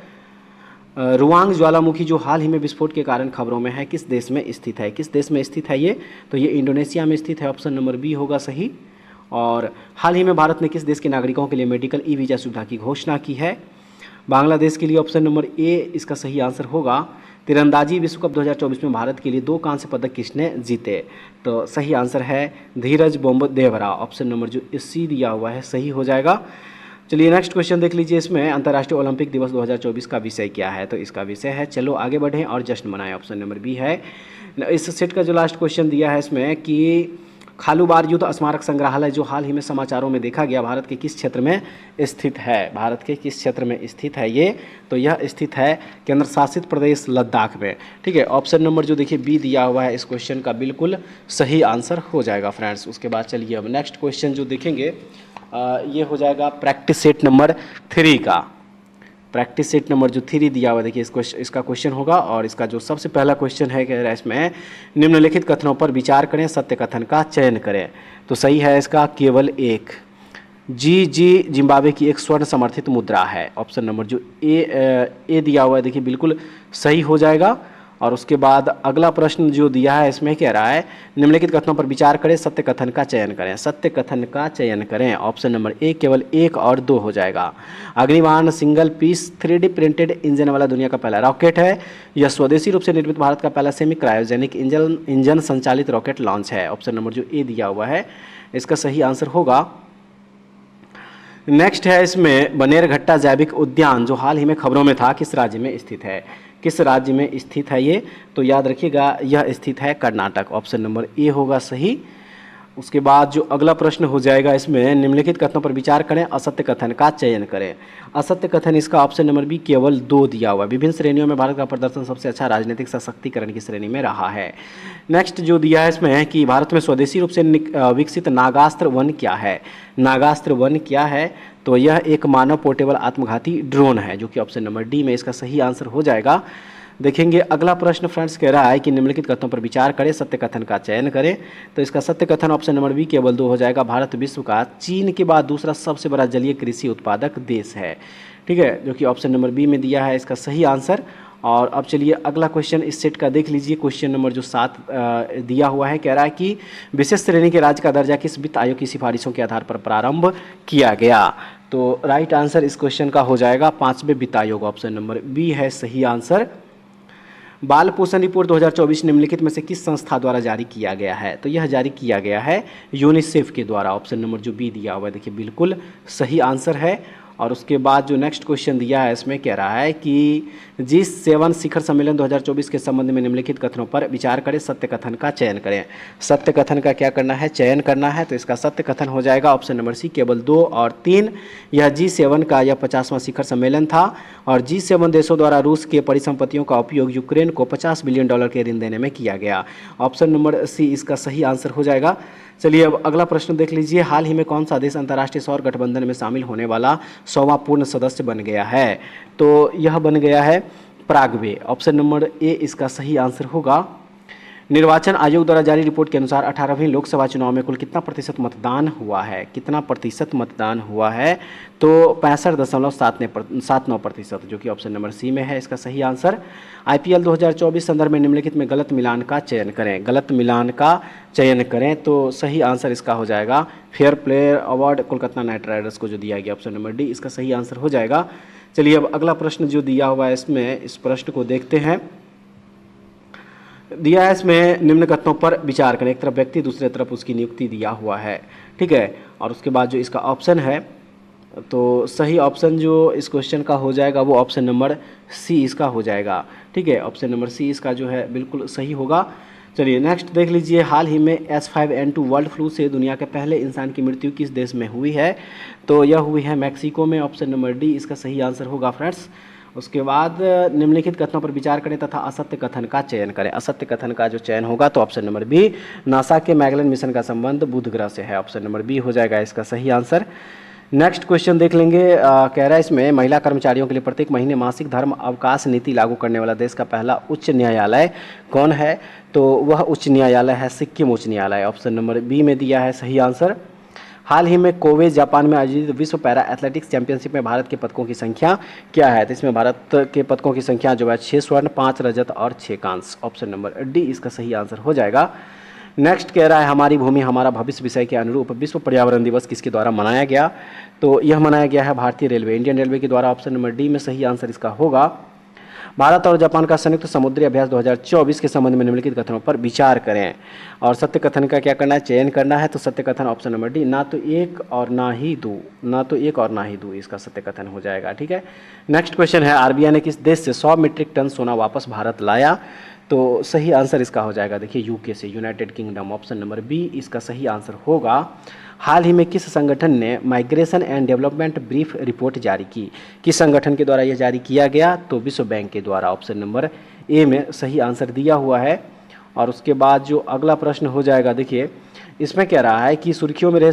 रुवांग ज्वालामुखी जो हाल ही में विस्फोट के कारण खबरों में है किस देश में स्थित है? किस देश में स्थित है ये? तो ये इंडोनेशिया में स्थित है। ऑप्शन नंबर बी होगा सही। और हाल ही में भारत ने किस देश के नागरिकों के लिए मेडिकल ई वीज़ा सुविधा की घोषणा की है? बांग्लादेश के लिए। ऑप्शन नंबर ए इसका सही आंसर होगा। तीरंदाजी विश्व कप 2024 में भारत के लिए 2 कांस्य पदक किसने जीते? तो सही आंसर है धीरज बोम्बदेवरा। ऑप्शन नंबर जो सी दिया हुआ है सही हो जाएगा। चलिए नेक्स्ट क्वेश्चन देख लीजिए। इसमें अंतर्राष्ट्रीय ओलंपिक दिवस 2024 का विषय क्या है? तो इसका विषय है चलो आगे बढ़ें और जश्न मनाएं। ऑप्शन नंबर बी है। इस सेट का जो लास्ट क्वेश्चन दिया है इसमें कि खालूबार युद्ध स्मारक संग्रहालय जो हाल ही में समाचारों में देखा गया, भारत के किस क्षेत्र में स्थित है? भारत के किस क्षेत्र में स्थित है ये? तो यह स्थित है केंद्र शासित प्रदेश लद्दाख में। ठीक है, ऑप्शन नंबर जो देखिए बी दिया हुआ है इस क्वेश्चन का बिल्कुल सही आंसर हो जाएगा फ्रेंड्स। उसके बाद चलिए अब नेक्स्ट क्वेश्चन जो देखेंगे ये हो जाएगा प्रैक्टिस सेट नंबर 3 का। प्रैक्टिस सेट नंबर जो 3 दिया हुआ देखिए इसका क्वेश्चन होगा। और इसका जो सबसे पहला क्वेश्चन है कह रहा है इसमें निम्नलिखित कथनों पर विचार करें, सत्य कथन का चयन करें। तो सही है इसका केवल एक। जी जिम्बाब्वे की एक स्वर्ण समर्थित मुद्रा है। ऑप्शन नंबर जो ए दिया हुआ है देखिए बिल्कुल सही हो जाएगा। और उसके बाद अगला प्रश्न जो दिया है इसमें कह रहा है निम्नलिखित कथनों पर विचार करें, सत्य कथन का चयन करें। सत्य कथन का चयन करें, ऑप्शन नंबर ए केवल 1 और 2 हो जाएगा। Agnibaan single piece 3D printed engine वाला दुनिया का पहला रॉकेट है। यह स्वदेशी रूप से निर्मित भारत का पहला सेमी क्रायोजेनिक इंजन संचालित रॉकेट लॉन्च है। ऑप्शन नंबर जो ए दिया हुआ है इसका सही आंसर होगा। नेक्स्ट है इसमें बनेरघट्टा जैविक उद्यान जो हाल ही में खबरों में था, किस राज्य में स्थित है? किस राज्य में स्थित है ये? तो याद रखिएगा यह स्थित है कर्नाटक। ऑप्शन नंबर ए होगा सही। उसके बाद जो अगला प्रश्न हो जाएगा इसमें निम्नलिखित कथनों पर विचार करें, असत्य कथन का चयन करें। असत्य कथन इसका ऑप्शन नंबर बी केवल 2 दिया हुआ है। विभिन्न श्रेणियों में भारत का प्रदर्शन सबसे अच्छा राजनीतिक सशक्तिकरण की श्रेणी में रहा है। नेक्स्ट जो दिया है इसमें है कि भारत में स्वदेशी रूप से विकसित नागास्त्र वन क्या है? नागास्त्र वन क्या है? तो यह एक मानव पोर्टेबल आत्मघाती ड्रोन है, जो कि ऑप्शन नंबर डी में इसका सही आंसर हो जाएगा। देखेंगे अगला प्रश्न फ्रेंड्स कह रहा है कि निम्नलिखित कथनों पर विचार करें, सत्य कथन का चयन करें। तो इसका सत्य कथन ऑप्शन नंबर बी केवल 2 हो जाएगा। भारत विश्व का चीन के बाद दूसरा सबसे बड़ा जलीय कृषि उत्पादक देश है। ठीक है, जो कि ऑप्शन नंबर बी में दिया है इसका सही आंसर। और अब चलिए अगला क्वेश्चन इस सेट का देख लीजिए। क्वेश्चन नंबर जो 7 दिया हुआ है कह रहा है कि विशेष श्रेणी के राज्य का दर्जा किस वित्त आयोग की सिफारिशों के आधार पर प्रारंभ किया गया? तो राइट आंसर इस क्वेश्चन का हो जाएगा 5वें वित्त आयोग। ऑप्शन नंबर बी है सही आंसर। बाल पोषण रिपोर्ट 2024 निम्नलिखित में से किस संस्था द्वारा जारी किया गया है? तो यह जारी किया गया है यूनिसेफ के द्वारा। ऑप्शन नंबर जो बी दिया हुआ है देखिए बिल्कुल सही आंसर है। और उसके बाद जो नेक्स्ट क्वेश्चन दिया है इसमें कह रहा है कि G7 शिखर सम्मेलन 2024 के संबंध में निम्नलिखित कथनों पर विचार करें, सत्य कथन का चयन करें। सत्य कथन का क्या करना है? चयन करना है। तो इसका सत्य कथन हो जाएगा ऑप्शन नंबर सी केवल 2 और 3। यह G7 का यह 50वां शिखर सम्मेलन था और G7 देशों द्वारा रूस के परिसंपत्तियों का उपयोग यूक्रेन को $50 बिलियन के ऋण देने में किया गया। ऑप्शन नंबर सी इसका सही आंसर हो जाएगा। चलिए अब अगला प्रश्न देख लीजिए। हाल ही में कौन सा देश अंतर्राष्ट्रीय सौर गठबंधन में शामिल होने वाला 100वां पूर्ण सदस्य बन गया है? तो यह बन गया है पराग्वे। ऑप्शन नंबर ए इसका सही आंसर होगा। निर्वाचन आयोग द्वारा जारी रिपोर्ट के अनुसार 18वीं लोकसभा चुनाव में कुल कितना प्रतिशत मतदान हुआ है? कितना प्रतिशत मतदान हुआ है? तो 65.79%, जो कि ऑप्शन नंबर सी में है इसका सही आंसर। IPL 2024 संदर्भ में निम्नलिखित में गलत मिलान का चयन करें। गलत मिलान का चयन करें, तो सही आंसर इसका हो जाएगा fair player award Kolkata night Riders को जो दिया गया। ऑप्शन नंबर डी इसका सही आंसर हो जाएगा। चलिए अब अगला प्रश्न जो दिया हुआ है इसमें इस प्रश्न को देखते हैं। दिया है इसमें निम्न कथनों पर विचार करें। एक तरफ व्यक्ति, दूसरे तरफ उसकी नियुक्ति दिया हुआ है। ठीक है, और उसके बाद जो इसका ऑप्शन है तो सही ऑप्शन जो इस क्वेश्चन का हो जाएगा वो ऑप्शन नंबर सी इसका हो जाएगा। ठीक है, ऑप्शन नंबर सी इसका जो है बिल्कुल सही होगा। चलिए नेक्स्ट देख लीजिए। हाल ही में H5N2 वर्ल्ड फ्लू से दुनिया के पहले इंसान की मृत्यु किस देश में हुई है? तो यह हुई है मैक्सिको में। ऑप्शन नंबर डी इसका सही आंसर होगा फ्रेंड्स। उसके बाद निम्नलिखित कथनों पर विचार करें तथा असत्य कथन का चयन करें। असत्य कथन का जो चयन होगा तो ऑप्शन नंबर बी, नासा के मैगलन मिशन का संबंध बुध ग्रह से है। ऑप्शन नंबर बी हो जाएगा इसका सही आंसर। नेक्स्ट क्वेश्चन देख लेंगे। कह रहा है इसमें महिला कर्मचारियों के लिए प्रत्येक महीने मासिक धर्म अवकाश नीति लागू करने वाला देश का पहला उच्च न्यायालय कौन है? तो वह उच्च न्यायालय है सिक्किम उच्च न्यायालय। ऑप्शन नंबर बी में दिया है सही आंसर। हाल ही में कोवे जापान में आयोजित विश्व पैरा एथलेटिक्स चैंपियनशिप में भारत के पदकों की संख्या क्या है? तो इसमें भारत के पदकों की संख्या जो है 6 स्वर्ण, 5 रजत और 6 कांस्य। ऑप्शन नंबर डी इसका सही आंसर हो जाएगा। नेक्स्ट कह रहा है हमारी भूमि हमारा भविष्य विषय के अनुरूप विश्व पर्यावरण दिवस किसके द्वारा मनाया गया? तो यह मनाया गया है भारतीय रेलवे, इंडियन रेलवे के द्वारा। ऑप्शन नंबर डी में सही आंसर इसका होगा। भारत और जापान का संयुक्त समुद्री अभ्यास 2024 के संबंध में निम्नलिखित कथनों पर विचार करें। और सत्य कथन का क्या करना है, चयन करना है। तो सत्य कथन ऑप्शन नंबर डी, ना तो एक और ना ही दो, ना तो एक और ना ही दो, इसका सत्य कथन हो जाएगा। ठीक है, नेक्स्ट क्वेश्चन है, आरबीआई ने किस देश से 100 मीट्रिक टन सोना वापस भारत लाया? तो सही आंसर इसका हो जाएगा, देखिए यूके से, United Kingdom, option number B इसका सही आंसर होगा। हाल ही में किस संगठन ने migration and development brief report जारी की? किस संगठन के द्वारा यह जारी किया गया? तो विश्व बैंक के द्वारा, ऑप्शन नंबर ए में सही आंसर दिया हुआ है। और उसके बाद जो अगला प्रश्न हो जाएगा, देखिए इसमें कह रहा है कि सुर्खियों में रहे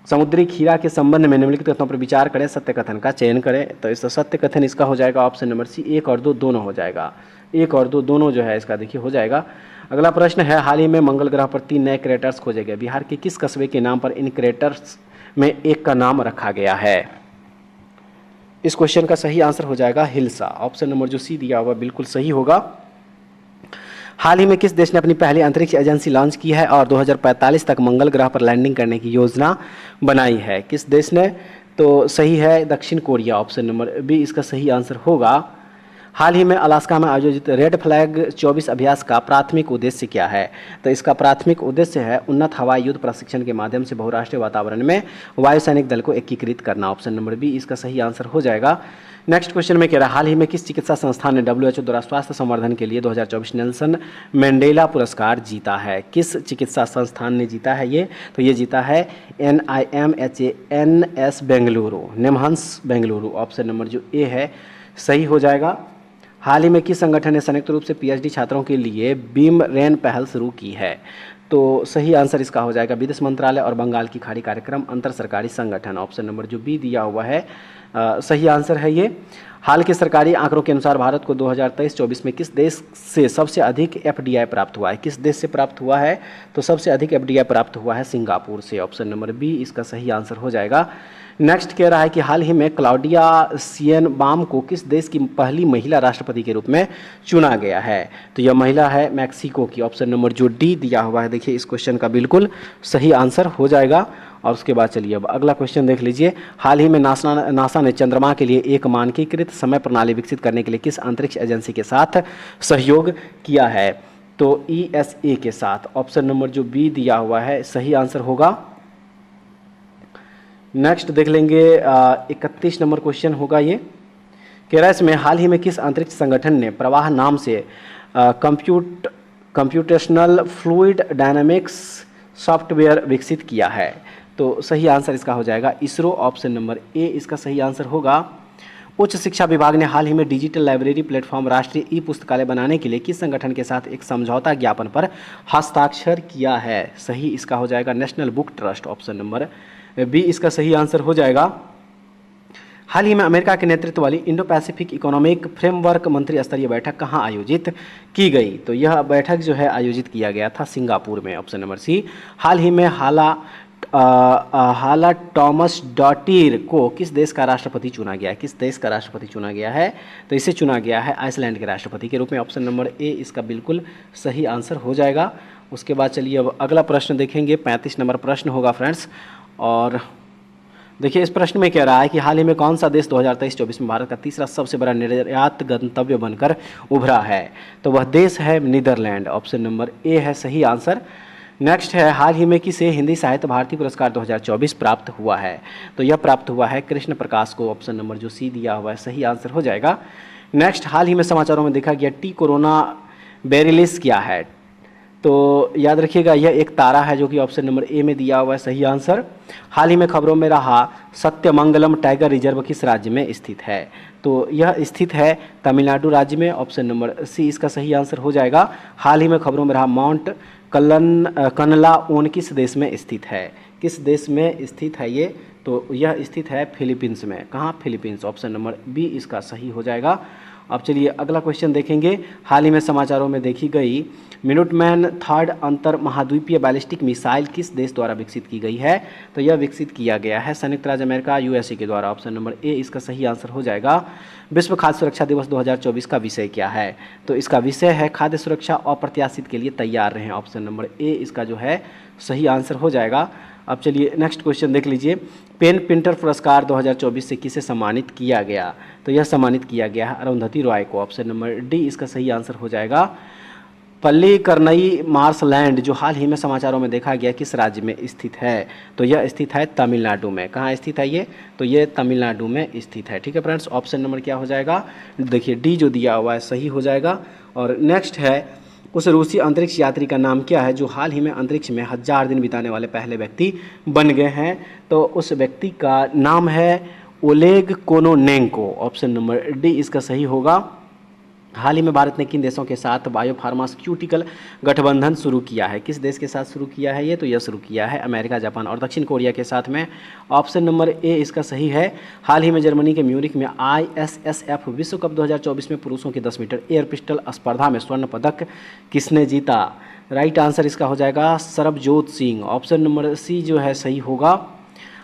समुद्री खीरा के संबंध में निम्नलिखित कथनों पर विचार करें, सत्य कथन का चयन करें। तो इसका सत्य कथन इसका हो जाएगा ऑप्शन नंबर सी, 1 और 2 दोनों हो जाएगा, 1 और 2 दोनों जो है इसका देखिए हो जाएगा। अगला प्रश्न है, हाल ही में मंगल ग्रह पर 3 नए क्रेटर्स खोजे गए, बिहार के किस कस्बे के नाम पर इन क्रेटर्स में एक का नाम रखा गया है? इस क्वेश्चन का सही आंसर हो जाएगा हिल्सा, ऑप्शन नंबर जो सी दिया हुआ बिल्कुल सही होगा। हाल ही में किस देश ने अपनी पहली अंतरिक्ष एजेंसी लॉन्च की है और 2045 तक मंगल ग्रह पर लैंडिंग करने की योजना बनाई है? किस देश ने? तो सही है दक्षिण कोरिया, ऑप्शन नंबर बी इसका सही आंसर होगा। हाल ही में अलास्का में आयोजित रेड फ्लैग 24 अभ्यास का प्राथमिक उद्देश्य क्या है? तो इसका प्राथमिक उद्देश्य है उन्नत हवाई युद्ध प्रशिक्षण के माध्यम से बहुराष्ट्रीय वातावरण में वायुसैनिक दल को एकीकृत करना, ऑप्शन नंबर बी इसका सही आंसर हो जाएगा। नेक्स्ट क्वेश्चन में कह रहा है, हाल ही में किस चिकित्सा संस्थान ने WHO द्वारा स्वास्थ्य संवर्धन के लिए 2024 नेल्सन मंडेला पुरस्कार जीता है? किस चिकित्सा संस्थान ने जीता है ये? तो ये जीता है NIMHANS Bengaluru, NIMHANS Bengaluru, option number जो ए है सही हो जाएगा। हाल ही में किस संगठन ने संयुक्त रूप से PhD छात्रों के लिए बीम रेन पहल शुरू की है? तो सही आंसर इसका हो जाएगा विदेश मंत्रालय और बंगाल की खाड़ी कार्यक्रम अंतर सरकारी संगठन, ऑप्शन नंबर जो बी दिया हुआ है सही आंसर है ये। हाल के सरकारी आंकड़ों के अनुसार भारत को 2023-24 में किस देश से सबसे अधिक FDI प्राप्त हुआ है? किस देश से प्राप्त हुआ है? तो सबसे अधिक FDI प्राप्त हुआ है सिंगापुर से, ऑप्शन नंबर बी इसका सही आंसर हो जाएगा। नेक्स्ट कह रहा है कि हाल ही में क्लाउडिया शिएनबाम को किस देश की पहली महिला राष्ट्रपति के रूप में चुना गया है? तो यह महिला है मैक्सिको की, ऑप्शन नंबर जो डी दिया हुआ है देखिए इस क्वेश्चन का बिल्कुल सही आंसर हो जाएगा। और उसके बाद चलिए अब अगला क्वेश्चन देख लीजिए, हाल ही में नासा ने चंद्रमा के लिए एक मानकीकृत समय प्रणाली विकसित करने के लिए किस अंतरिक्ष एजेंसी के साथ सहयोग किया है? तो ESA के साथ, ऑप्शन नंबर जो बी दिया हुआ है सही आंसर होगा। नेक्स्ट देख लेंगे 31 नंबर क्वेश्चन होगा ये, कह रहा है इसमें हाल ही में किस अंतरिक्ष संगठन ने प्रवाह नाम से कंप्यूटेशनल फ्लूइड डायनामिक्स सॉफ्टवेयर विकसित किया है? तो सही आंसर इसका हो जाएगा इसरो, ऑप्शन नंबर ए इसका सही आंसर होगा। उच्च शिक्षा विभाग ने हाल ही में डिजिटल लाइब्रेरी प्लेटफॉर्म राष्ट्रीय ई पुस्तकालय बनाने के लिए किस संगठन के साथ एक समझौता ज्ञापन पर हस्ताक्षर किया है? सही इसका हो जाएगा National Book Trust, option number B इसका सही आंसर हो जाएगा। हाल ही में अमेरिका के नेतृत्व वाली इंडो पैसिफिक इकोनॉमिक फ्रेमवर्क मंत्री स्तरीय बैठक कहां आयोजित की गई? तो यह बैठक जो है आयोजित किया गया था सिंगापुर में, ऑप्शन नंबर सी। हाल ही में हाला टॉमस डॉटिर को किस देश का राष्ट्रपति चुना गया है? किस देश का राष्ट्रपति चुना गया है? तो इसे चुना गया है आइसलैंड के राष्ट्रपति के रूप में, ऑप्शन नंबर ए इसका बिल्कुल सही आंसर हो जाएगा। उसके बाद चलिए अब अगला प्रश्न देखेंगे, 35 नंबर प्रश्न होगा फ्रेंड्स। और देखिए इस प्रश्न में कह रहा है कि हाल ही में कौन सा देश 2023-24 में भारत का तीसरा सबसे बड़ा निर्यात गंतव्य बनकर उभरा है? तो वह देश है नीदरलैंड, ऑप्शन नंबर ए है सही आंसर। नेक्स्ट है, हाल ही में किसे हिंदी साहित्य भारती पुरस्कार 2024 प्राप्त हुआ है? तो यह प्राप्त हुआ है कृष्ण प्रकाश को, ऑप्शन नंबर जो सी दिया हुआ है सही आंसर हो जाएगा। नेक्स्ट, हाल ही में समाचारों में देखा गया टी कोरोना बेरिलिस क्या है? तो याद रखिएगा यह एक तारा है जो कि ऑप्शन नंबर ए में दिया हुआ है सही आंसर। हाल ही में खबरों में रहा सत्यमंगलम टाइगर रिजर्व किस राज्य में स्थित है? तो यह स्थित है तमिलनाडु राज्य में, ऑप्शन नंबर सी इसका सही आंसर हो जाएगा। हाल ही में खबरों में रहा माउंट कनलाओन किस देश में स्थित है? किस देश में स्थित है ये? तो यह स्थित है फिलीपींस में। कहाँ? फिलीपींस, ऑप्शन नंबर बी इसका सही हो जाएगा। अब चलिए अगला क्वेश्चन देखेंगे, हाल ही में समाचारों में देखी गई मिनुटमैन थर्ड अंतर महाद्वीपीय बैलिस्टिक मिसाइल किस देश द्वारा विकसित की गई है? तो यह विकसित किया गया है संयुक्त राज्य अमेरिका USA के द्वारा, ऑप्शन नंबर ए इसका सही आंसर हो जाएगा। विश्व खाद्य सुरक्षा दिवस 2024 का विषय क्या है? तो इसका विषय है खाद्य सुरक्षा अप्रत्याशित के लिए तैयार रहें, ऑप्शन नंबर ए इसका जो है सही आंसर हो जाएगा। अब चलिए नेक्स्ट क्वेश्चन देख लीजिए। पेन प्रिंटर पुरस्कार 2024 से किसे सम्मानित किया गया? तो यह सम्मानित किया गया है अरुंधति रॉय को। ऑप्शन नंबर डी इसका सही आंसर हो जाएगा। पल्लीकरनई मार्शलैंड जो हाल ही में समाचारों में देखा गया किस राज्य में स्थित है? तो यह स्थित है तमिलनाडु में। कहाँ स्थित है ये? तो ये तमिलनाडु में स्थित है। ठीक है फ्रेंड्स, ऑप्शन नंबर क्या हो जाएगा? देखिए डी जो दिया हुआ है सही हो जाएगा। और नेक्स्ट है, उस रूसी अंतरिक्ष यात्री का नाम क्या है जो हाल ही में अंतरिक्ष में 1000 दिन बिताने वाले पहले व्यक्ति बन गए हैं? तो उस व्यक्ति का नाम है Oleg Kononenko. Option number D इसका सही होगा। हाल ही में भारत ने किन देशों के साथ बायोफार्मास्यूटिकल गठबंधन शुरू किया है? किस देश के साथ शुरू किया है ये? तो यह शुरू किया है अमेरिका, जापान और दक्षिण कोरिया के साथ में। ऑप्शन नंबर ए इसका सही है। हाल ही में जर्मनी के म्यूनिख में ISSF विश्व कप 2024 में पुरुषों की 10 मीटर एयर पिस्टल स्पर्धा में स्वर्ण पदक किसने जीता? राइट आंसर इसका हो जाएगा Sarabjot Singh. Option number C जो है सही होगा।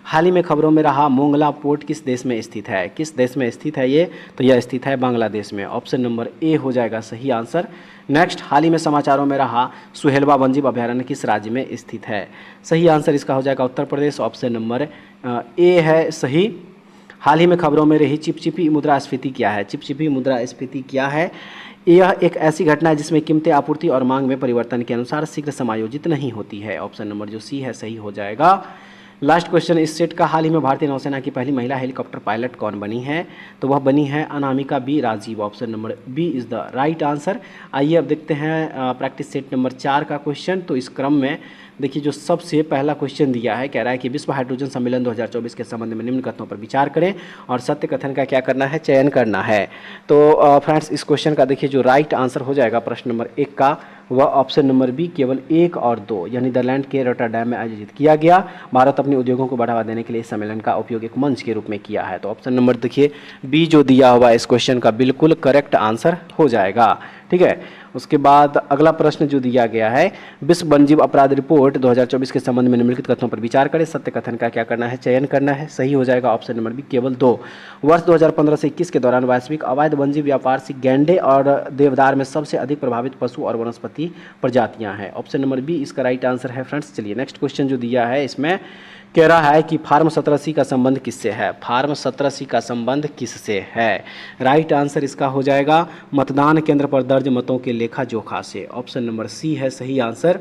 हाल ही में खबरों में रहा मोंगला पोर्ट किस देश में स्थित है? किस देश में स्थित है ये? तो यह स्थित है बांग्लादेश में। ऑप्शन नंबर ए हो जाएगा सही आंसर। नेक्स्ट, हाल ही में समाचारों में रहा सुहेलबा वन्यजीव अभयारण्य किस राज्य में स्थित है? सही आंसर इसका हो जाएगा उत्तर प्रदेश। ऑप्शन नंबर ए है सही। हाल ही में खबरों में रही चिपचिपी मुद्रास्फीति क्या है? चिपचिपी मुद्रास्फीति क्या है? यह एक ऐसी घटना है जिसमें कीमतें आपूर्ति और मांग में परिवर्तन के अनुसार शीघ्र समायोजित नहीं होती है। ऑप्शन नंबर जो सी है सही हो जाएगा। लास्ट क्वेश्चन इस सेट का, हाल ही में भारतीय नौसेना की पहली महिला हेलीकॉप्टर पायलट कौन बनी है? तो वह बनी है Anamika B Rajeev. Option number B is the right answer. आइए अब देखते हैं प्रैक्टिस सेट नंबर 4 का क्वेश्चन। तो इस क्रम में देखिए जो सबसे पहला क्वेश्चन दिया है, कह रहा है कि विश्व हाइड्रोजन सम्मेलन 2024 के संबंध में निम्न कथनों पर विचार करें और सत्य कथन का क्या करना है? चयन करना है। तो फ्रेंड्स इस क्वेश्चन का देखिए जो राइट आंसर हो जाएगा प्रश्न नंबर 1 का, वह ऑप्शन नंबर बी केवल 1 और 2 यह नीदरलैंड के रोटरडैम में आयोजित किया गया। भारत अपने उद्योगों को बढ़ावा देने के लिए इस सम्मेलन का उपयोग एक मंच के रूप में किया है। तो ऑप्शन नंबर देखिए बी जो दिया हुआ है इस क्वेश्चन का बिल्कुल करेक्ट आंसर हो जाएगा। ठीक है, उसके बाद अगला प्रश्न जो दिया गया है, विश्व वन्यजीव अपराध रिपोर्ट 2024 के संबंध में निम्नलिखित कथनों पर विचार करें, सत्य कथन का क्या करना है? चयन करना है। सही हो जाएगा ऑप्शन नंबर बी केवल 2। वर्ष 2015 से 21 के दौरान वैश्विक अवैध वन्यजीव व्यापार से गैंडे और देवदार में सबसे अधिक प्रभावित पशु और वनस्पति प्रजातियां हैं। ऑप्शन नंबर बी इसका राइट आंसर है फ्रेंड्स। चलिए नेक्स्ट क्वेश्चन जो दिया है इसमें कह रहा है कि फार्म 1780 का संबंध किससे है? फार्म 1780 का संबंध किससे है? राइट आंसर इसका हो जाएगा मतदान केंद्र पर दर्ज मतों के लेखा जोखा से। ऑप्शन नंबर सी है सही आंसर।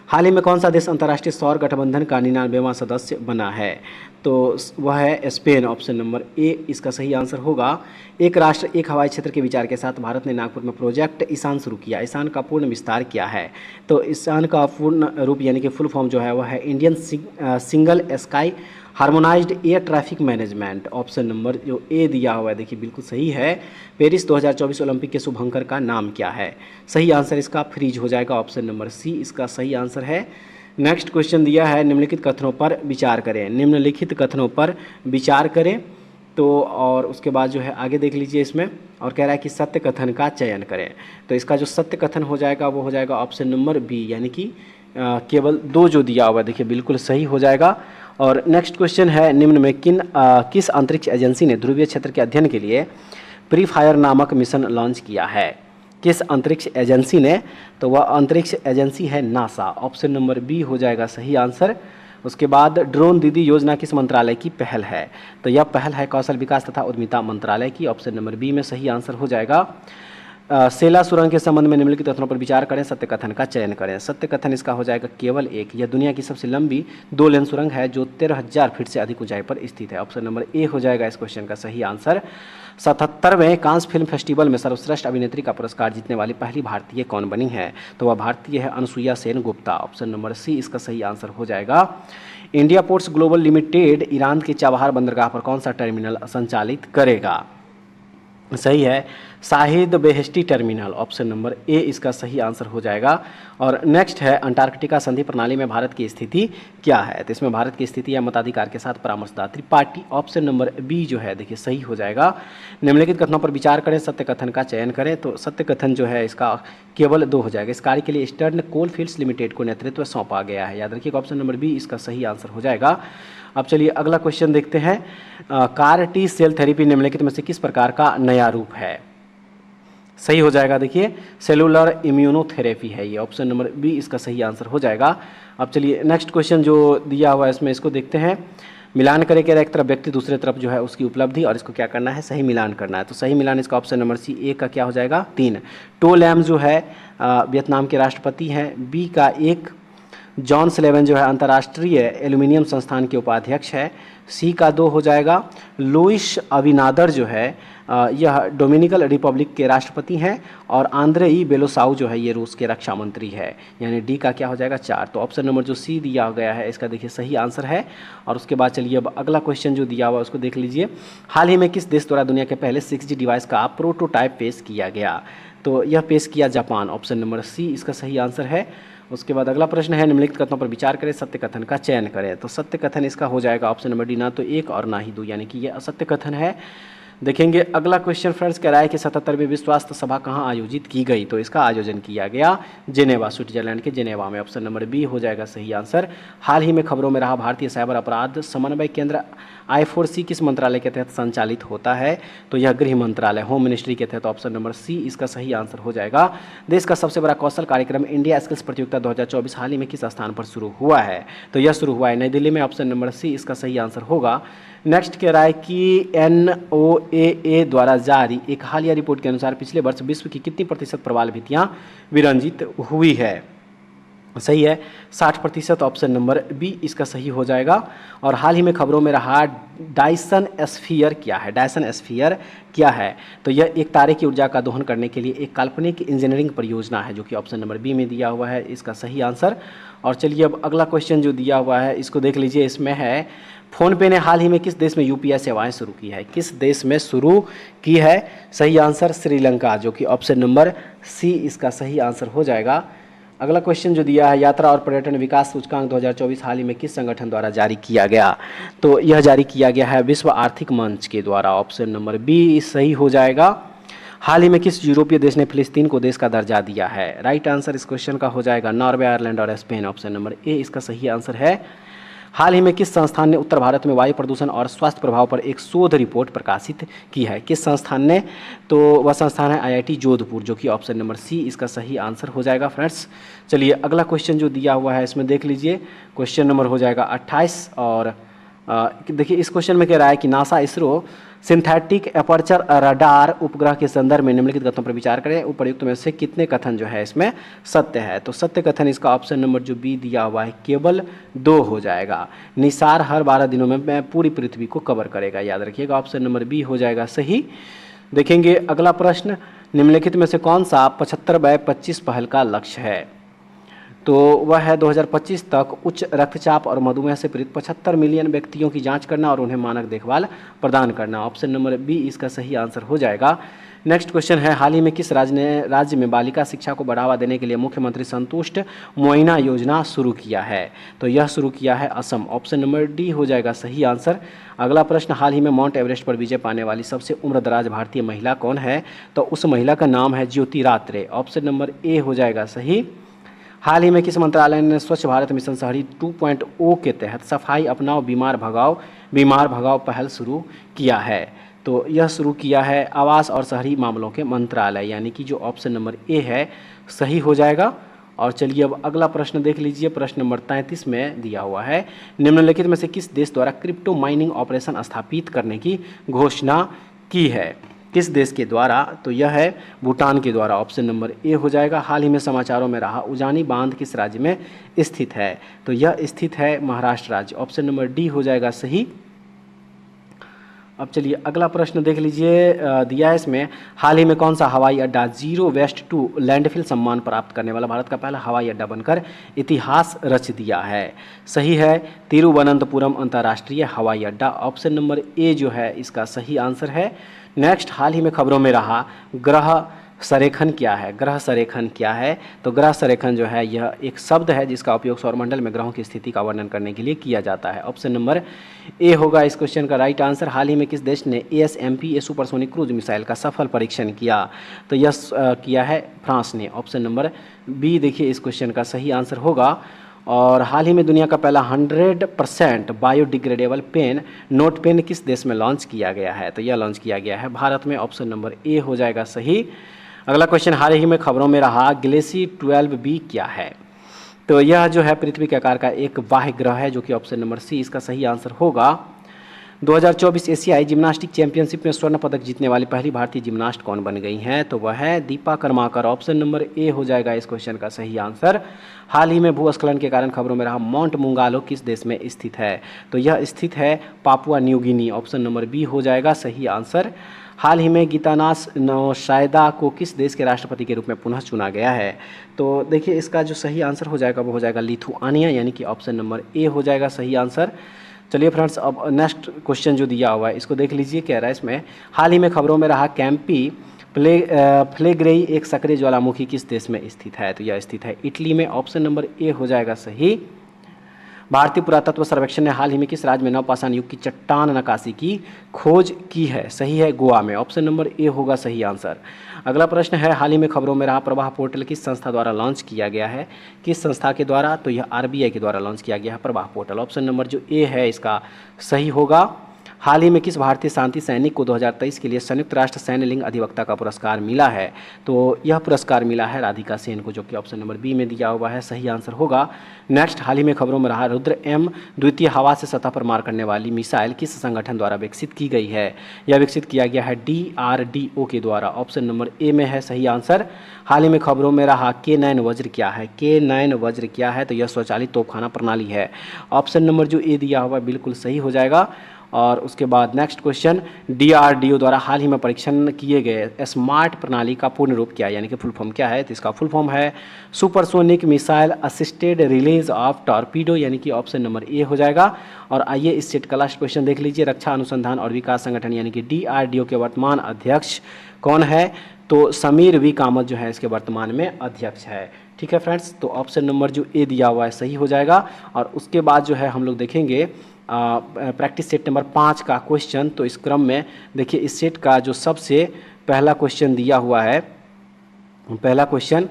हाल ही में कौन सा देश अंतर्राष्ट्रीय सौर गठबंधन का 99वां सदस्य बना है? तो वह है स्पेन। ऑप्शन नंबर ए इसका सही आंसर होगा। एक राष्ट्र एक हवाई क्षेत्र के विचार के साथ भारत ने नागपुर में प्रोजेक्ट ईशान शुरू किया। ईशान का पूर्ण विस्तार क्या है? तो ईशान का पूर्ण रूप यानी कि फुल फॉर्म जो है वह है Indian single sky harmonised air traffic management. Option number जो ए दिया हुआ है देखिए बिल्कुल सही है। पेरिस 2024 ओलंपिक के शुभंकर का नाम क्या है? सही आंसर इसका फ्रीज हो जाएगा। ऑप्शन नंबर सी इसका सही आंसर है। नेक्स्ट क्वेश्चन दिया है निम्नलिखित कथनों पर विचार करें। निम्नलिखित कथनों पर विचार करें तो और उसके बाद जो है आगे देख लीजिए इसमें, और कह रहा है कि सत्य कथन का चयन करें। तो इसका जो सत्य कथन हो जाएगा वो हो जाएगा ऑप्शन नंबर बी यानी कि केवल 2 जो दिया हुआ है देखिए बिल्कुल सही हो जाएगा। और नेक्स्ट क्वेश्चन है निम्न में किस अंतरिक्ष एजेंसी ने ध्रुवीय क्षेत्र के अध्ययन के लिए प्री फायर नामक मिशन लॉन्च किया है? किस अंतरिक्ष एजेंसी ने? तो वह अंतरिक्ष एजेंसी है नासा। ऑप्शन नंबर बी हो जाएगा सही आंसर। उसके बाद ड्रोन दीदी योजना किस मंत्रालय की पहल है? तो यह पहल है कौशल विकास तथा उद्यमिता मंत्रालय की। ऑप्शन नंबर बी में सही आंसर हो जाएगा। सेला सुरंग के संबंध में निम्नलिखित कथनों पर विचार करें, सत्य कथन का चयन करें। सत्य कथन इसका हो जाएगा केवल 1। यह दुनिया की सबसे लंबी 2 लेन सुरंग है जो 13,000 फीट से अधिक ऊंचाई पर स्थित है। ऑप्शन नंबर ए हो जाएगा इस क्वेश्चन का सही आंसर। 77वें कांस फिल्म फेस्टिवल में सर्वश्रेष्ठ अभिनेत्री का पुरस्कार जीतने वाली पहली भारतीय कौन बनी है? तो वह भारतीय है Anasuya Sen Gupta. Option number C इसका सही आंसर हो जाएगा। India Ports Global Limited Iran के चाबहार बंदरगाह पर कौन सा टर्मिनल संचालित करेगा? सही है Shahid Beheshti terminal. Option number A इसका सही आंसर हो जाएगा। और नेक्स्ट है अंटार्कटिका संधि प्रणाली में भारत की स्थिति क्या है? तो इसमें भारत की स्थिति है मताधिकार के साथ परामर्शदात्री पार्टी। ऑप्शन नंबर बी जो है देखिए सही हो जाएगा। निम्नलिखित कथनों पर विचार करें, सत्य कथन का चयन करें। तो सत्य कथन जो है इसका केवल 2 हो जाएगा। इस कार्य के लिए ईस्टर्न कोल फील्ड्स लिमिटेड को नेतृत्व सौंपा गया है। याद रखिएगा ऑप्शन नंबर बी इसका सही आंसर हो जाएगा। अब चलिए अगला क्वेश्चन देखते हैं। कार टी सेल थेरेपी निम्नलिखित में से किस प्रकार का नया रूप है? सही हो जाएगा। देखिए सेलुलर इम्यूनोथेरेपी है ये, ऑप्शन नंबर बी इसका सही आंसर हो जाएगा। अब चलिए नेक्स्ट क्वेश्चन जो दिया हुआ है इसमें इसको देखते हैं। मिलान करे कह रहा है, एक तरफ व्यक्ति दूसरे तरफ जो है उसकी उपलब्धि, और इसको क्या करना है, सही मिलान करना है। तो सही मिलान इसका ऑप्शन नंबर सी ए का क्या हो जाएगा 3। टो लैम जो है वियतनाम के राष्ट्रपति हैं। बी का 1 जॉन स्लेवन जो है अंतर्राष्ट्रीय एल्यूमिनियम संस्थान के उपाध्यक्ष है। सी का 2 हो जाएगा। लुइस अविनादर जो है यह डोमिनिकन रिपब्लिक के राष्ट्रपति हैं। और आंद्रेई बेलोसाउ जो है ये रूस के रक्षा मंत्री है। यानी डी का क्या हो जाएगा 4। तो ऑप्शन नंबर जो सी दिया गया है इसका देखिए सही आंसर है। और उसके बाद चलिए अब अगला क्वेश्चन जो दिया हुआ है उसको देख लीजिए। हाल ही में किस देश द्वारा दुनिया के पहले 6G डिवाइस का प्रोटोटाइप पेश किया गया? तो यह पेश किया जापान, ऑप्शन नंबर सी इसका सही आंसर है। उसके बाद अगला प्रश्न है, निम्नलिखित कथनों पर विचार करें, सत्य कथन का चयन करें। तो सत्य कथन इसका हो जाएगा ऑप्शन नंबर डी, ना तो 1 और ना ही 2, यानी कि ये असत्य कथन है। देखेंगे अगला क्वेश्चन फ्रेंड्स, कह रहा है कि 77वीं विश्व स्वास्थ्य सभा कहाँ आयोजित की गई? तो इसका आयोजन किया गया जेनेवा, स्विट्जरलैंड के जेनेवा में, ऑप्शन नंबर बी हो जाएगा सही आंसर। हाल ही में खबरों में रहा भारतीय साइबर अपराध समन्वय केंद्र I4C किस मंत्रालय के तहत संचालित होता है? तो यह गृह मंत्रालय, होम मिनिस्ट्री के तहत, ऑप्शन नंबर सी इसका सही आंसर हो जाएगा। देश का सबसे बड़ा कौशल कार्यक्रम इंडिया स्किल्स प्रतियोगिता 2024 हाल ही में किस स्थान पर शुरू हुआ है? तो यह शुरू हुआ है नई दिल्ली में, ऑप्शन नंबर सी इसका सही आंसर होगा। नेक्स्ट कह रहा है कि NOAA द्वारा जारी एक हालिया रिपोर्ट के अनुसार पिछले वर्ष विश्व की कितनी प्रतिशत प्रवाल भित्तियां विरंजित हुई है? सही है 60%, ऑप्शन नंबर बी इसका सही हो जाएगा। और हाल ही में खबरों में रहा डायसन स्फीयर क्या है? डायसन स्फीयर क्या है? तो यह एक तारे की ऊर्जा का दोहन करने के लिए एक काल्पनिक इंजीनियरिंग परियोजना है, जो कि ऑप्शन नंबर बी में दिया हुआ है इसका सही आंसर। और चलिए अब अगला क्वेश्चन जो दिया हुआ है इसको देख लीजिए। इसमें है, फ़ोनपे ने हाल ही में किस देश में UPI सेवाएं शुरू की है? किस देश में शुरू की है? सही आंसर श्रीलंका, जो कि ऑप्शन नंबर सी इसका सही आंसर हो जाएगा। अगला क्वेश्चन जो दिया है, यात्रा और पर्यटन विकास सूचकांक 2024 हाल ही में किस संगठन द्वारा जारी किया गया? तो यह जारी किया गया है विश्व आर्थिक मंच के द्वारा, ऑप्शन नंबर बी सही हो जाएगा। हाल ही में किस यूरोपीय देश ने फिलिस्तीन को देश का दर्जा दिया है? राइट आंसर इस क्वेश्चन का हो जाएगा नॉर्वे, आयरलैंड और स्पेन, ऑप्शन नंबर ए इसका सही आंसर है। हाल ही में किस संस्थान ने उत्तर भारत में वायु प्रदूषण और स्वास्थ्य प्रभाव पर एक शोध रिपोर्ट प्रकाशित की है? किस संस्थान ने? तो वह संस्थान है IIT जोधपुर, जो कि ऑप्शन नंबर सी इसका सही आंसर हो जाएगा फ्रेंड्स। चलिए अगला क्वेश्चन जो दिया हुआ है इसमें देख लीजिए, क्वेश्चन नंबर हो जाएगा 28। और देखिए इस क्वेश्चन में कह रहा है कि NASA ISRO synthetic aperture radar उपग्रह के संदर्भ में निम्नलिखित कथनों पर विचार करें, उपर्युक्त में से कितने कथन जो है इसमें सत्य है? तो सत्य कथन इसका ऑप्शन नंबर जो बी दिया हुआ है केवल 2 हो जाएगा। निसार हर 12 दिनों में पूरी पृथ्वी को कवर करेगा, याद रखिएगा, ऑप्शन नंबर बी हो जाएगा सही। देखेंगे अगला प्रश्न, निम्नलिखित में से कौन सा 75/25 पहल का लक्ष्य है? तो वह है 2025 तक उच्च रक्तचाप और मधुमेह से पीड़ित 75 मिलियन व्यक्तियों की जांच करना और उन्हें मानक देखभाल प्रदान करना, ऑप्शन नंबर बी इसका सही आंसर हो जाएगा। नेक्स्ट क्वेश्चन है, हाल ही में किस राज्य में बालिका शिक्षा को बढ़ावा देने के लिए मुख्यमंत्री संतुष्ट मोइना योजना शुरू किया है? तो यह शुरू किया है असम, ऑप्शन नंबर डी हो जाएगा सही आंसर। अगला प्रश्न, हाल ही में माउंट एवरेस्ट पर विजय पाने वाली सबसे उम्रदराज भारतीय महिला कौन है? तो उस महिला का नाम है ज्योति रात्रे, ऑप्शन नंबर ए हो जाएगा सही। हाल ही में किस मंत्रालय ने स्वच्छ भारत मिशन शहरी 2.0 के तहत सफाई अपनाओ बीमार भगाओ पहल शुरू किया है? तो यह शुरू किया है आवास और शहरी मामलों के मंत्रालय, यानी कि जो ऑप्शन नंबर ए है सही हो जाएगा। और चलिए अब अगला प्रश्न देख लीजिए, प्रश्न नंबर 33 में दिया हुआ है, निम्नलिखित में से किस देश द्वारा क्रिप्टो माइनिंग ऑपरेशन स्थापित करने की घोषणा की है? किस देश के द्वारा? तो यह है भूटान के द्वारा, ऑप्शन नंबर ए हो जाएगा। हाल ही में समाचारों में रहा उजानी बांध किस राज्य में स्थित है? तो यह स्थित है महाराष्ट्र राज्य, ऑप्शन नंबर डी हो जाएगा सही। अब चलिए अगला प्रश्न देख लीजिए, दिया है इसमें, हाल ही में कौन सा हवाई अड्डा जीरो वेस्ट टू लैंडफिल सम्मान प्राप्त करने वाला भारत का पहला हवाई अड्डा बनकर इतिहास रच दिया है? सही है तिरुवनंतपुरम अंतर्राष्ट्रीय हवाई अड्डा, ऑप्शन नंबर ए जो है इसका सही आंसर है। नेक्स्ट, हाल ही में खबरों में रहा ग्रह संरेखण क्या है? ग्रह संरेखण क्या है? तो ग्रह संरेखण जो है यह एक शब्द है जिसका उपयोग सौरमंडल में ग्रहों की स्थिति का वर्णन करने के लिए किया जाता है, ऑप्शन नंबर ए होगा इस क्वेश्चन का राइट आंसर। हाल ही में किस देश ने ASMP सुपरसोनिक क्रूज मिसाइल का सफल परीक्षण किया? तो यह किया है फ्रांस ने, ऑप्शन नंबर बी देखिए इस क्वेश्चन का सही आंसर होगा। और हाल ही में दुनिया का पहला 100% बायोडिग्रेडेबल पेन नोट पेन किस देश में लॉन्च किया गया है? तो यह लॉन्च किया गया है भारत में, ऑप्शन नंबर ए हो जाएगा सही। अगला क्वेश्चन, हाल ही में खबरों में रहा गैलेक्सी 12b क्या है? तो यह जो है पृथ्वी के आकार का एक बाह्य ग्रह है, जो कि ऑप्शन नंबर सी इसका सही आंसर होगा। 2024 एशियाई जिम्नास्टिक चैंपियनशिप में स्वर्ण पदक जीतने वाली पहली भारतीय जिम्नास्ट कौन बन गई हैं? तो वह है दीपा कर्माकर। ऑप्शन नंबर ए हो जाएगा इस क्वेश्चन का सही आंसर। हाल ही में भूस्खलन के कारण खबरों में रहा माउंट मुंगालो किस देश में स्थित है? तो यह स्थित है Papua New Guinea. Option number B हो जाएगा सही आंसर। हाल ही में गीतानास नौशायदा को किस देश के राष्ट्रपति के रूप में पुनः चुना गया है? तो देखिए इसका जो सही आंसर हो जाएगा वो हो जाएगा लिथुआनिया, यानी कि ऑप्शन नंबर ए हो जाएगा सही आंसर। चलिए फ्रेंड्स, अब नेक्स्ट क्वेश्चन जो दिया हुआ है इसको देख लीजिए। कह रहा है इसमें, हाल ही में खबरों में रहा कैंपी फ्लेग्रेई एक सक्रिय ज्वालामुखी किस देश में स्थित है? तो यह स्थित है इटली में। ऑप्शन नंबर ए हो जाएगा सही। भारतीय पुरातत्व सर्वेक्षण ने हाल ही में किस राज्य में नवपाषाण युग की चट्टान नक्काशी की खोज की है? सही है गोवा में। ऑप्शन नंबर ए होगा सही आंसर। अगला प्रश्न है, हाल ही में खबरों में रहा प्रवाह पोर्टल किस संस्था द्वारा लॉन्च किया गया है? किस संस्था के द्वारा? तो यह आरबीआई के द्वारा लॉन्च किया गया है प्रवाह पोर्टल। ऑप्शन नंबर जो ए है इसका सही होगा। हाल ही में किस भारतीय शांति सैनिक को 2023 के लिए संयुक्त राष्ट्र सैन्य लिंग अधिवक्ता का पुरस्कार मिला है? तो यह पुरस्कार मिला है राधिका सेन को, जो कि ऑप्शन नंबर बी में दिया हुआ है, सही आंसर होगा। नेक्स्ट, हाल ही में खबरों में रहा रुद्र एम द्वितीय हवा से सतह पर मार करने वाली मिसाइल किस संगठन द्वारा विकसित की गई है? यह विकसित किया गया है DRDO के द्वारा। ऑप्शन नंबर ए में है सही आंसर। हाल ही में खबरों में रहा K9 वज्र क्या है? K9 वज्र क्या है? तो यह स्वचालित तोपखाना प्रणाली है। ऑप्शन नंबर जो ए दिया हुआ बिल्कुल सही हो जाएगा। और उसके बाद नेक्स्ट क्वेश्चन, DRDO द्वारा हाल ही में परीक्षण किए गए स्मार्ट प्रणाली का पूर्ण रूप क्या है, यानी कि फुल फॉर्म क्या है? तो इसका फुल फॉर्म है supersonic missile assisted release of torpedo, यानी कि ऑप्शन नंबर ए हो जाएगा। और आइए इस सेट का लास्ट क्वेश्चन देख लीजिए। रक्षा अनुसंधान और विकास संगठन यानी कि DRDO के वर्तमान अध्यक्ष कौन है? तो समीर वी कामत जो है इसके वर्तमान में अध्यक्ष है। ठीक है फ्रेंड्स, तो ऑप्शन नंबर जो ए दिया हुआ है सही हो जाएगा। और उसके बाद जो है हम लोग देखेंगे प्रैक्टिस सेट नंबर 5 का क्वेश्चन। तो इस क्रम में देखिए इस सेट का जो सबसे पहला क्वेश्चन दिया हुआ है, पहला क्वेश्चन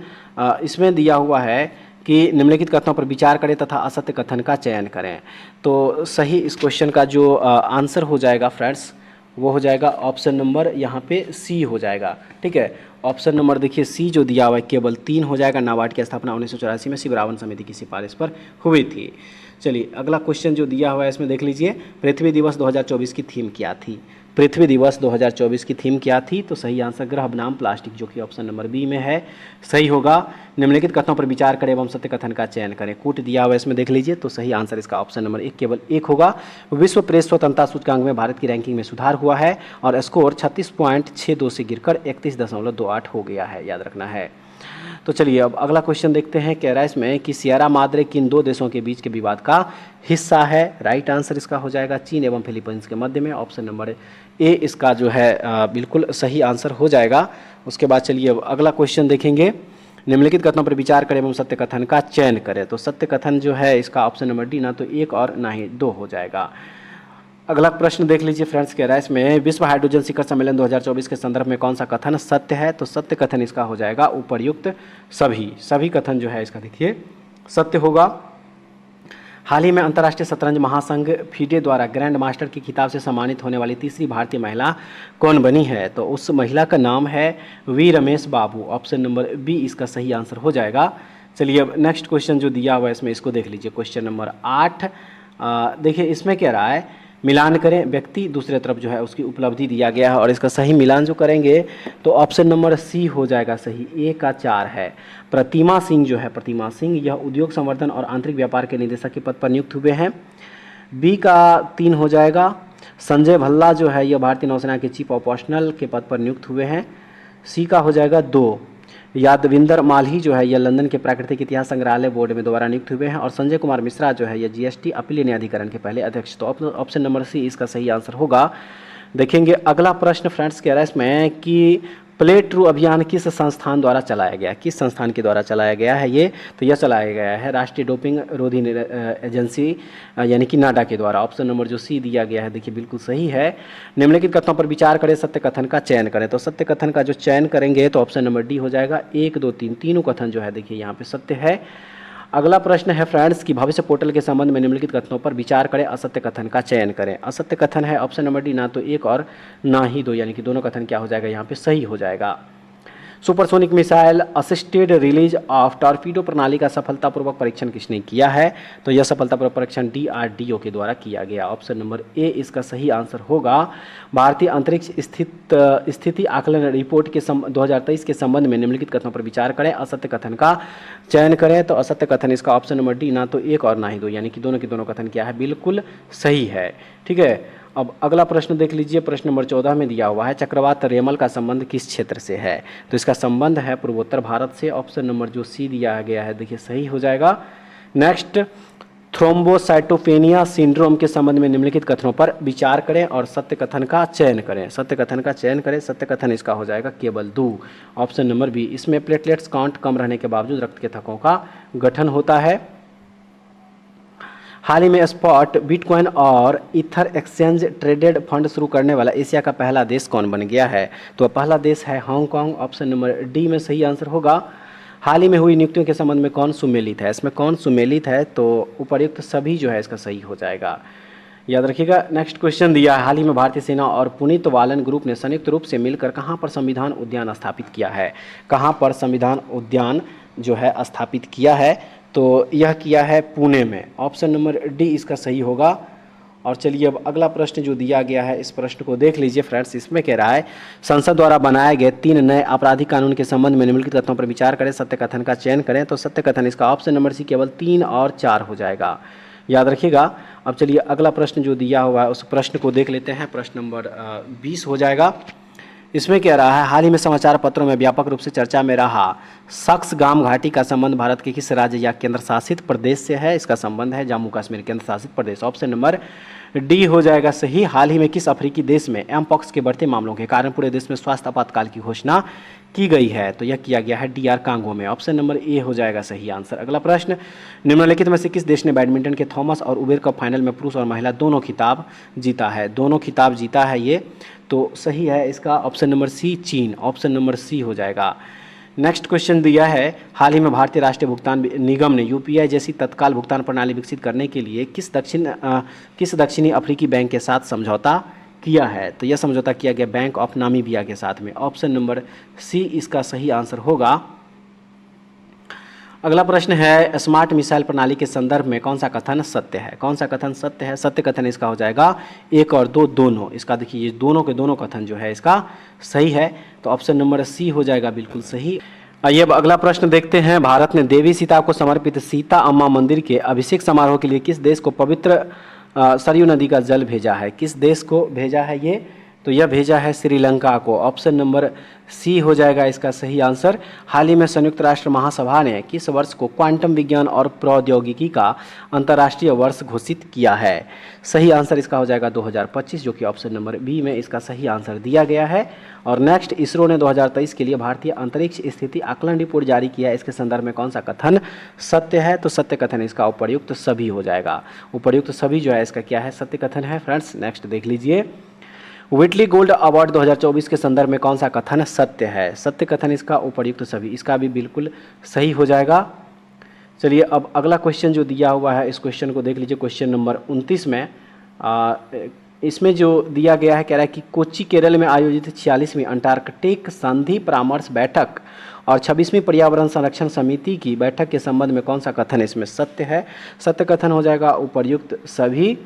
इसमें दिया हुआ है कि निम्नलिखित कथनों पर विचार करें तथा असत्य कथन का चयन करें। तो सही इस क्वेश्चन का जो आंसर हो जाएगा फ्रेंड्स वो हो जाएगा ऑप्शन नंबर यहाँ पे सी हो जाएगा। ठीक है, ऑप्शन नंबर देखिए सी जो दिया हुआ है केवल 3 हो जाएगा। नाबार्ड की स्थापना 1984 में शिवरावन समिति की सिफारिश पर हुई थी। चलिए अगला क्वेश्चन जो दिया हुआ है इसमें देख लीजिए, पृथ्वी दिवस 2024 की थीम क्या थी? पृथ्वी दिवस 2024 की थीम क्या थी? तो सही आंसर ग्रह बनाम प्लास्टिक, जो कि ऑप्शन नंबर बी में है, सही होगा। निम्नलिखित कथनों पर विचार करें एवं सत्य कथन का चयन करें। कूट दिया हुआ है इसमें देख लीजिए, तो सही आंसर इसका ऑप्शन नंबर 1 केवल 1 होगा। विश्व प्रेस स्वतंत्रता सूचकांक में भारत की रैंकिंग में सुधार हुआ है और स्कोर 36.62 से गिरकर 31.28 हो गया है, याद रखना है। तो चलिए अब अगला क्वेश्चन देखते हैं। कह रहा है इसमें कि सियरा माद्रे किन दो देशों के बीच के विवाद का हिस्सा है? राइट आंसर इसका हो जाएगा चीन एवं फिलीपींस के मध्य में। ऑप्शन नंबर ए इसका जो है बिल्कुल सही आंसर हो जाएगा। उसके बाद चलिए अब अगला क्वेश्चन देखेंगे। निम्नलिखित कथनों पर विचार करें एवं सत्य कथन का चयन करें। तो सत्य कथन जो है इसका ऑप्शन नंबर डी ना तो 1 और ना ही 2 हो जाएगा। अगला प्रश्न देख लीजिए फ्रेंड्स, कह रहा है इसमें विश्व हाइड्रोजन शिखर सम्मेलन 2024 के संदर्भ में कौन सा कथन सत्य है? तो सत्य कथन इसका हो जाएगा उपर्युक्त सभी कथन जो है इसका देखिए सत्य होगा। हाल ही में अंतर्राष्ट्रीय शतरंज महासंघ फीडे द्वारा ग्रैंड मास्टर की खिताब से सम्मानित होने वाली तीसरी भारतीय महिला कौन बनी है? तो उस महिला का नाम है V Ramesh Babu. Option number B इसका सही आंसर हो जाएगा। चलिए अब नेक्स्ट क्वेश्चन जो दिया हुआ है इसमें इसको देख लीजिए। क्वेश्चन नंबर 8 देखिए इसमें कह रहा है मिलान करें व्यक्ति, दूसरे तरफ जो है उसकी उपलब्धि दिया गया है और इसका सही मिलान जो करेंगे तो ऑप्शन नंबर सी हो जाएगा सही। ए का 4 है। प्रतिमा सिंह जो है, प्रतिमा सिंह यह उद्योग संवर्धन और आंतरिक व्यापार के निदेशक के पद पर नियुक्त हुए हैं। बी का 3 हो जाएगा। संजय भल्ला जो है यह भारतीय नौसेना के चीफ ऑफ पर्सनल के पद पर नियुक्त हुए हैं। सी का हो जाएगा 2। यादविंदर माल्ही जो है यह लंदन के प्राकृतिक इतिहास संग्रहालय बोर्ड में दोबारा नियुक्त हुए हैं और संजय कुमार मिश्रा जो है यह जीएसटी अपीलीय न्यायाधिकरण के पहले अध्यक्ष। तो ऑप्शन नंबर सी इसका सही आंसर होगा। देखेंगे अगला प्रश्न फ्रेंड्स, कह रहा है इसमें कि प्ले ट्रू अभियान किस संस्थान द्वारा चलाया गया? किस संस्थान के द्वारा चलाया गया है ये? तो यह चलाया गया है राष्ट्रीय डोपिंग रोधी एजेंसी यानी कि नाडा के द्वारा। ऑप्शन नंबर जो सी दिया गया है देखिए बिल्कुल सही है। निम्नलिखित कथनों पर विचार करें, सत्य कथन का चयन करें। तो सत्य कथन का जो चयन करेंगे तो ऑप्शन नंबर डी हो जाएगा। 1, 2, 3 तीनों कथन जो है देखिए यहाँ पे सत्य है। अगला प्रश्न है फ्रेंड्स कि भविष्य पोर्टल के संबंध में निम्नलिखित कथनों पर विचार करें, असत्य कथन का चयन करें। असत्य कथन है ऑप्शन नंबर डी ना तो 1 और ना ही 2, यानी कि दोनों कथन क्या हो जाएगा यहाँ पे सही हो जाएगा। Supersonic missile assisted release of torpedo प्रणाली का सफलतापूर्वक परीक्षण किसने किया है? तो यह सफलतापूर्वक परीक्षण DRDO के द्वारा किया गया। ऑप्शन नंबर ए इसका सही आंसर होगा। भारतीय अंतरिक्ष स्थिति आकलन रिपोर्ट के 2023 के संबंध में निम्नलिखित कथनों पर विचार करें, असत्य कथन का चयन करें। तो असत्य कथन इसका ऑप्शन नंबर डी, ना तो एक और ना ही दो, यानी कि दोनों के दोनों कथन क्या है, बिल्कुल सही है। ठीक है, अब अगला प्रश्न देख लीजिए। प्रश्न नंबर 14 में दिया हुआ है चक्रवात रेमल का संबंध किस क्षेत्र से है? तो इसका संबंध है पूर्वोत्तर भारत से। ऑप्शन नंबर जो सी दिया गया है देखिए सही हो जाएगा। नेक्स्ट, थ्रोम्बोसाइटोपेनिया सिंड्रोम के संबंध में निम्नलिखित कथनों पर विचार करें और सत्य कथन का चयन करें। सत्य कथन का चयन करें। सत्य कथन इसका हो जाएगा केवल 2, ऑप्शन नंबर बी। इसमें प्लेटलेट्स काउंट कम रहने के बावजूद रक्त के थक्कों का गठन होता है। हाल ही में स्पॉट, बिटकॉइन और इथर एक्सचेंज ट्रेडेड फंड शुरू करने वाला एशिया का पहला देश कौन बन गया है? तो पहला देश है हांगकांग। ऑप्शन नंबर डी में सही आंसर होगा। हाल ही में हुई नियुक्तियों के संबंध में कौन सुमेलित है? इसमें कौन सुमेलित है? तो उपर्युक्त सभी जो है इसका सही हो जाएगा, याद रखिएगा। नेक्स्ट क्वेश्चन दिया है, हाल ही में भारतीय सेना और पुनीत वालन ग्रुप ने संयुक्त रूप से मिलकर कहां पर संविधान उद्यान स्थापित किया है? कहां पर संविधान उद्यान जो है स्थापित किया है? तो यह किया है पुणे में। ऑप्शन नंबर डी इसका सही होगा। और चलिए अब अगला प्रश्न जो दिया गया है इस प्रश्न को देख लीजिए फ्रेंड्स। इसमें कह रहा है संसद द्वारा बनाए गए 3 नए आपराधिक कानून के संबंध में निम्नलिखित कथनों पर विचार करें, सत्य कथन का चयन करें। तो सत्य कथन इसका ऑप्शन नंबर सी केवल 3 और 4 हो जाएगा, याद रखिएगा। अब चलिए अगला प्रश्न जो दिया हुआ है उस प्रश्न को देख लेते हैं। प्रश्न नंबर 20 हो जाएगा। इसमें कह रहा है हाल ही में समाचार पत्रों में व्यापक रूप से चर्चा में रहा सक्सगाम घाटी का संबंध भारत के किस राज्य या केंद्र शासित प्रदेश से है? इसका संबंध है जम्मू कश्मीर केंद्र शासित प्रदेश। ऑप्शन नंबर डी हो जाएगा सही। हाल ही में किस अफ्रीकी देश में एमपॉक्स के बढ़ते मामलों के कारण पूरे देश में स्वास्थ्य आपातकाल की घोषणा की गई है? तो यह किया गया है DR कांगो में। ऑप्शन नंबर ए हो जाएगा सही आंसर। अगला प्रश्न, निम्नलिखित में से किस देश ने बैडमिंटन के थॉमस और उबेर कप फाइनल में पुरुष और महिला दोनों खिताब जीता है? दोनों खिताब जीता है ये, तो सही है इसका ऑप्शन नंबर सी, चीन। ऑप्शन नंबर सी हो जाएगा। नेक्स्ट क्वेश्चन दिया है, हाल ही में भारतीय राष्ट्रीय भुगतान निगम ने UPI जैसी तत्काल भुगतान प्रणाली विकसित करने के लिए किस दक्षिणी अफ्रीकी बैंक के साथ समझौता किया है? तो यह समझौता किया गया बैंक ऑफ नामीबिया के साथ में। ऑप्शन नंबर सी इसका सही आंसर होगा। अगला प्रश्न है, स्मार्ट मिसाइल प्रणाली के संदर्भ में कौन सा कथन सत्य है? कौन सा कथन सत्य है? सत्य कथन इसका हो जाएगा 1 और 2 दोनों। इसका देखिए ये दोनों के दोनों कथन जो है इसका सही है, तो ऑप्शन नंबर सी हो जाएगा बिल्कुल सही। आइए अब अगला प्रश्न देखते हैं। भारत ने देवी सीता को समर्पित सीता अम्मा मंदिर के अभिषेक समारोह के लिए किस देश को पवित्र सरयू नदी का जल भेजा है? किस देश को भेजा है ये? तो यह भेजा है श्रीलंका को। ऑप्शन नंबर सी हो जाएगा इसका सही आंसर। हाल ही में संयुक्त राष्ट्र महासभा ने किस वर्ष को क्वांटम विज्ञान और प्रौद्योगिकी का अंतर्राष्ट्रीय वर्ष घोषित किया है? सही आंसर इसका हो जाएगा 2025, जो कि ऑप्शन नंबर बी में इसका सही आंसर दिया गया है। और नेक्स्ट, इसरो ने 2023 के लिए भारतीय अंतरिक्ष स्थिति आकलन रिपोर्ट जारी किया है। इसके संदर्भ में कौन सा कथन सत्य है? तो सत्य कथन इसका उपर्युक्त सभी हो जाएगा। उपर्युक्त सभी जो है इसका क्या है, सत्य कथन है फ्रेंड्स। नेक्स्ट देख लीजिए, व्हिटली गोल्ड अवार्ड 2024 के संदर्भ में कौन सा कथन सत्य है? सत्य कथन इसका उपर्युक्त सभी, इसका भी बिल्कुल सही हो जाएगा। चलिए अब अगला क्वेश्चन जो दिया हुआ है इस क्वेश्चन को देख लीजिए। क्वेश्चन नंबर 29 में इसमें जो दिया गया है, कह रहा है कि कोच्चि केरल में आयोजित 46वीं अंटार्कटिक संधि परामर्श बैठक और 26वीं पर्यावरण संरक्षण समिति की बैठक के संबंध में कौन सा कथन इसमें सत्य है? सत्य कथन हो जाएगा उपर्युक्त सभी।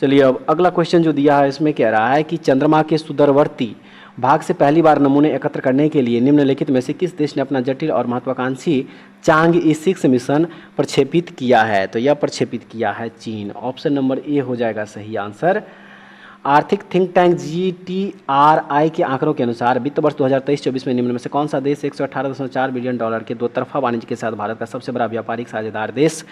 चलिए अब अगला क्वेश्चन जो दिया है इसमें कह रहा है कि चंद्रमा के सुदूरवर्ती भाग से पहली बार नमूने एकत्र करने के लिए निम्नलिखित में से किस देश ने अपना जटिल और महत्वाकांक्षी चांग-E6 मिशन प्रक्षेपित किया है? तो यह प्रक्षेपित किया है चीन। ऑप्शन नंबर ए हो जाएगा सही आंसर। आर्थिक थिंक टैंक GTRI के आंकड़ों के अनुसार वित्त वर्ष 2023-24 में निम्न में से कौन सा देश 118.4 बिलियन डॉलर के दोतरफा वाणिज्य के साथ भारत का सबसे बड़ा व्यापारिक साझेदार देश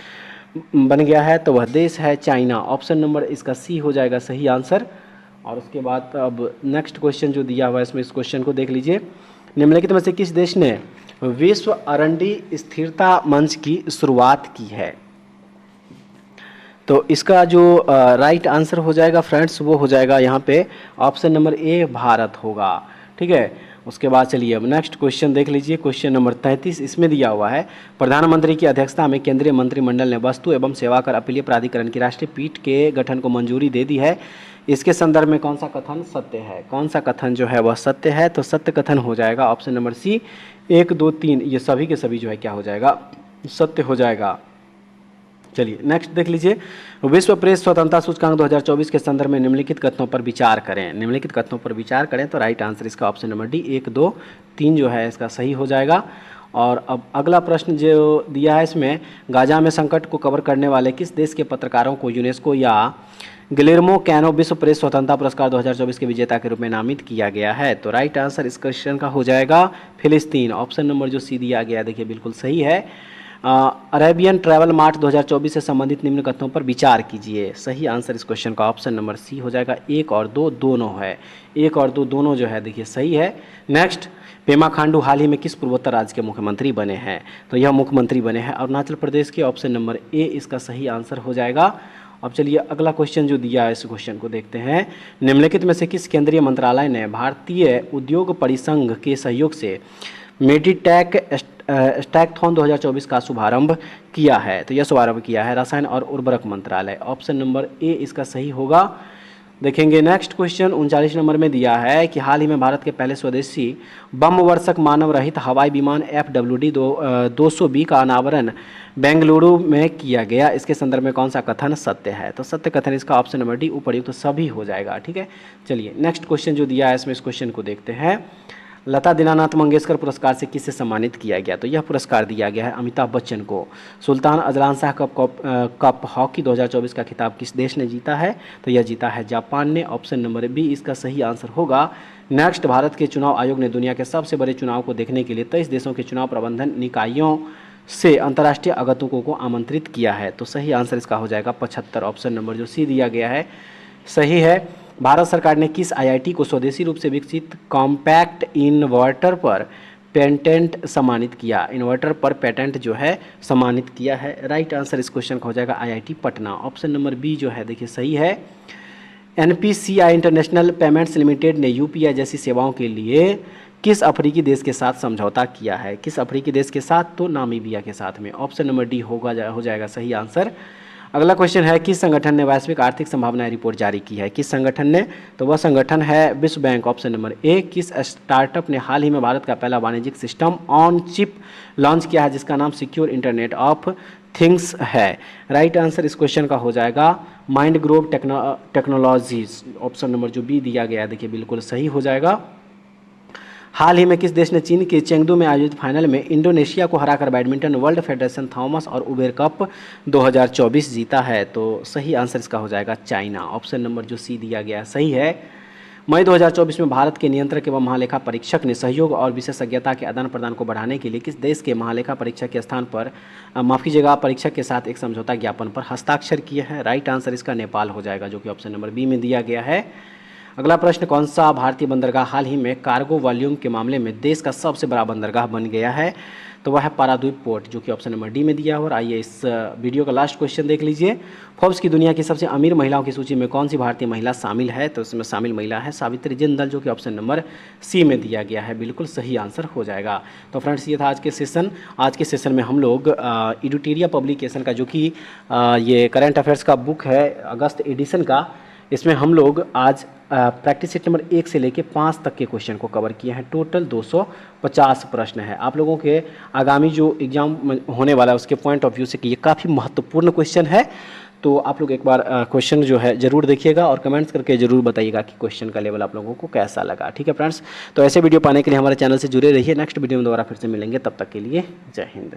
बन गया है? तो वह देश है चाइना। ऑप्शन नंबर इसका सी हो जाएगा सही आंसर। और उसके बाद अब नेक्स्ट क्वेश्चन जो दिया हुआ है इसमें इस क्वेश्चन को देख लीजिए। निम्नलिखित में से किस देश ने विश्व अरंडी स्थिरता मंच की शुरुआत की है? तो इसका जो राइट आंसर हो जाएगा फ्रेंड्स वो हो जाएगा यहाँ पे ऑप्शन नंबर ए भारत होगा। ठीक है, उसके बाद चलिए अब नेक्स्ट क्वेश्चन देख लीजिए। क्वेश्चन नंबर 33 इसमें दिया हुआ है, प्रधानमंत्री की अध्यक्षता में केंद्रीय मंत्रिमंडल ने वस्तु एवं सेवा कर अपीलीय प्राधिकरण की राष्ट्रीय पीठ के गठन को मंजूरी दे दी है। इसके संदर्भ में कौन सा कथन सत्य है? कौन सा कथन जो है वह सत्य है? तो सत्य कथन हो जाएगा ऑप्शन नंबर सी, 1, 2, 3 ये सभी के सभी जो है क्या हो जाएगा? सत्य हो जाएगा। चलिए नेक्स्ट देख लीजिए, विश्व प्रेस स्वतंत्रता सूचकांक 2024 के संदर्भ में निम्नलिखित कथनों पर विचार करें। निम्नलिखित कथनों पर विचार करें तो राइट आंसर इसका ऑप्शन नंबर डी, 1, 2, 3 जो है इसका सही हो जाएगा। और अब अगला प्रश्न जो दिया है इसमें, गाजा में संकट को कवर करने वाले किस देश के पत्रकारों को यूनेस्को या गिलेर्मो कैनो विश्व प्रेस स्वतंत्रता पुरस्कार 2024 के विजेता के रूप में नामित किया गया है? तो राइट आंसर इस क्वेश्चन का हो जाएगा फिलिस्तीन। ऑप्शन नंबर जो सी दिया गया है देखिए बिल्कुल सही है। अरेबियन ट्रैवल मार्ट 2024 से संबंधित निम्न कथनों पर विचार कीजिए। सही आंसर इस क्वेश्चन का ऑप्शन नंबर सी हो जाएगा। 1 और 2 दोनों है, 1 और 2 दोनों जो है देखिए सही है। नेक्स्ट, पेमा खांडू हाल ही में किस पूर्वोत्तर राज्य के मुख्यमंत्री बने हैं? तो यह मुख्यमंत्री बने हैं अरुणाचल प्रदेश के। ऑप्शन नंबर ए इसका सही आंसर हो जाएगा। अब चलिए अगला क्वेश्चन जो दिया है इस क्वेश्चन को देखते हैं। निम्नलिखित में से किस केंद्रीय मंत्रालय ने भारतीय उद्योग परिसंघ के सहयोग से मेडिटेक स्टैकथॉन 2024 का शुभारंभ किया है? तो यह शुभारंभ किया है रसायन और उर्वरक मंत्रालय। ऑप्शन नंबर ए इसका सही होगा। देखेंगे नेक्स्ट क्वेश्चन 39 नंबर में दिया है कि हाल ही में भारत के पहले स्वदेशी बम वर्षक मानव रहित हवाई विमान FWD 200B का अनावरण बेंगलुरु में किया गया। इसके संदर्भ में कौन सा कथन सत्य है? तो सत्य कथन इसका ऑप्शन नंबर डी, उपर्युक्त तो सभी हो जाएगा। ठीक है, चलिए नेक्स्ट क्वेश्चन जो दिया है इसमें इस क्वेश्चन को देखते हैं। लता दीनानाथ मंगेशकर पुरस्कार से किसे सम्मानित किया गया? तो यह पुरस्कार दिया गया है अमिताभ बच्चन को। Sultan Azlan Shah cup hockey 2024 का खिताब किस देश ने जीता है? तो यह जीता है जापान ने। ऑप्शन नंबर बी इसका सही आंसर होगा। नेक्स्ट, भारत के चुनाव आयोग ने दुनिया के सबसे बड़े चुनाव को देखने के लिए 23 देशों के चुनाव प्रबंधन निकायों से अंतर्राष्ट्रीय आगंतुकों को आमंत्रित किया है। तो सही आंसर इसका हो जाएगा 75। ऑप्शन नंबर जो सी दिया गया है सही है। भारत सरकार ने किस IIT को स्वदेशी रूप से विकसित कॉम्पैक्ट इन्वर्टर पर पेटेंट सम्मानित किया? इन्वर्टर पर पेटेंट जो है सम्मानित किया है। राइट आंसर इस क्वेश्चन का हो जाएगा IIT Patna. Option number B जो है देखिए सही है। NPCI इंटरनेशनल पेमेंट्स लिमिटेड ने UPI जैसी सेवाओं के लिए किस अफ्रीकी देश के साथ समझौता किया है? किस अफ्रीकी देश के साथ? तो नामीबिया के साथ में। ऑप्शन नंबर डी हो जाएगा सही आंसर। अगला क्वेश्चन है, किस संगठन ने वैश्विक आर्थिक संभावनाएं रिपोर्ट जारी की है? किस संगठन ने? तो वह संगठन है विश्व बैंक। ऑप्शन नंबर ए। किस स्टार्टअप ने हाल ही में भारत का पहला वाणिज्यिक सिस्टम ऑन चिप लॉन्च किया है जिसका नाम सिक्योर इंटरनेट ऑफ थिंग्स है? राइट आंसर इस क्वेश्चन का हो जाएगा mind Grove technologies. Option number जो बी दिया गया है देखिए बिल्कुल सही हो जाएगा। हाल ही में किस देश ने चीन के चेंगडू में आयोजित फाइनल में इंडोनेशिया को हराकर बैडमिंटन वर्ल्ड फेडरेशन थॉमस और उबेर कप 2024 जीता है? तो सही आंसर इसका हो जाएगा चाइना। ऑप्शन नंबर जो सी दिया गया सही है। मई 2024 में भारत के नियंत्रक एवं महालेखा परीक्षक ने सहयोग और विशेषज्ञता के आदान प्रदान को बढ़ाने के लिए किस देश के महालेखा परीक्षक के स्थान पर माफ़ कीजिएगा परीक्षक के साथ एक समझौता ज्ञापन पर हस्ताक्षर किए हैं? राइट आंसर इसका नेपाल हो जाएगा जो कि ऑप्शन नंबर बी में दिया गया है। अगला प्रश्न, कौन सा भारतीय बंदरगाह हाल ही में कार्गो वॉल्यूम के मामले में देश का सबसे बड़ा बंदरगाह बन गया है? तो वह है पारादीप पोर्ट जो कि ऑप्शन नंबर डी में दिया हुआ। और आइए इस वीडियो का लास्ट क्वेश्चन देख लीजिए। फोर्ब्स की दुनिया की सबसे अमीर महिलाओं की सूची में कौन सी भारतीय महिला शामिल है? तो इसमें शामिल महिला है सावित्री जिंदल जो कि ऑप्शन नंबर सी में दिया गया है। बिल्कुल सही आंसर हो जाएगा। तो फ्रेंड्स ये था आज के सेशन। आज के सेशन में हम लोग एडुटेरिया पब्लिकेशन का जो कि ये करंट अफेयर्स का बुक है अगस्त एडिशन का, इसमें हम लोग आज प्रैक्टिस सेट नंबर 1 से लेके 5 तक के क्वेश्चन को कवर किए हैं। टोटल 250 प्रश्न है। आप लोगों के आगामी जो एग्जाम होने वाला है उसके पॉइंट ऑफ व्यू से कि ये काफ़ी महत्वपूर्ण क्वेश्चन है। तो आप लोग एक बार क्वेश्चन जो है ज़रूर देखिएगा और कमेंट्स करके ज़रूर बताइएगा कि क्वेश्चन का लेवल आप लोगों को कैसा लगा। ठीक है फ्रेंड्स, तो ऐसे वीडियो पाने के लिए हमारे चैनल से जुड़े रहिए। नेक्स्ट वीडियो में दोबारा फिर से मिलेंगे, तब तक के लिए जय हिंद।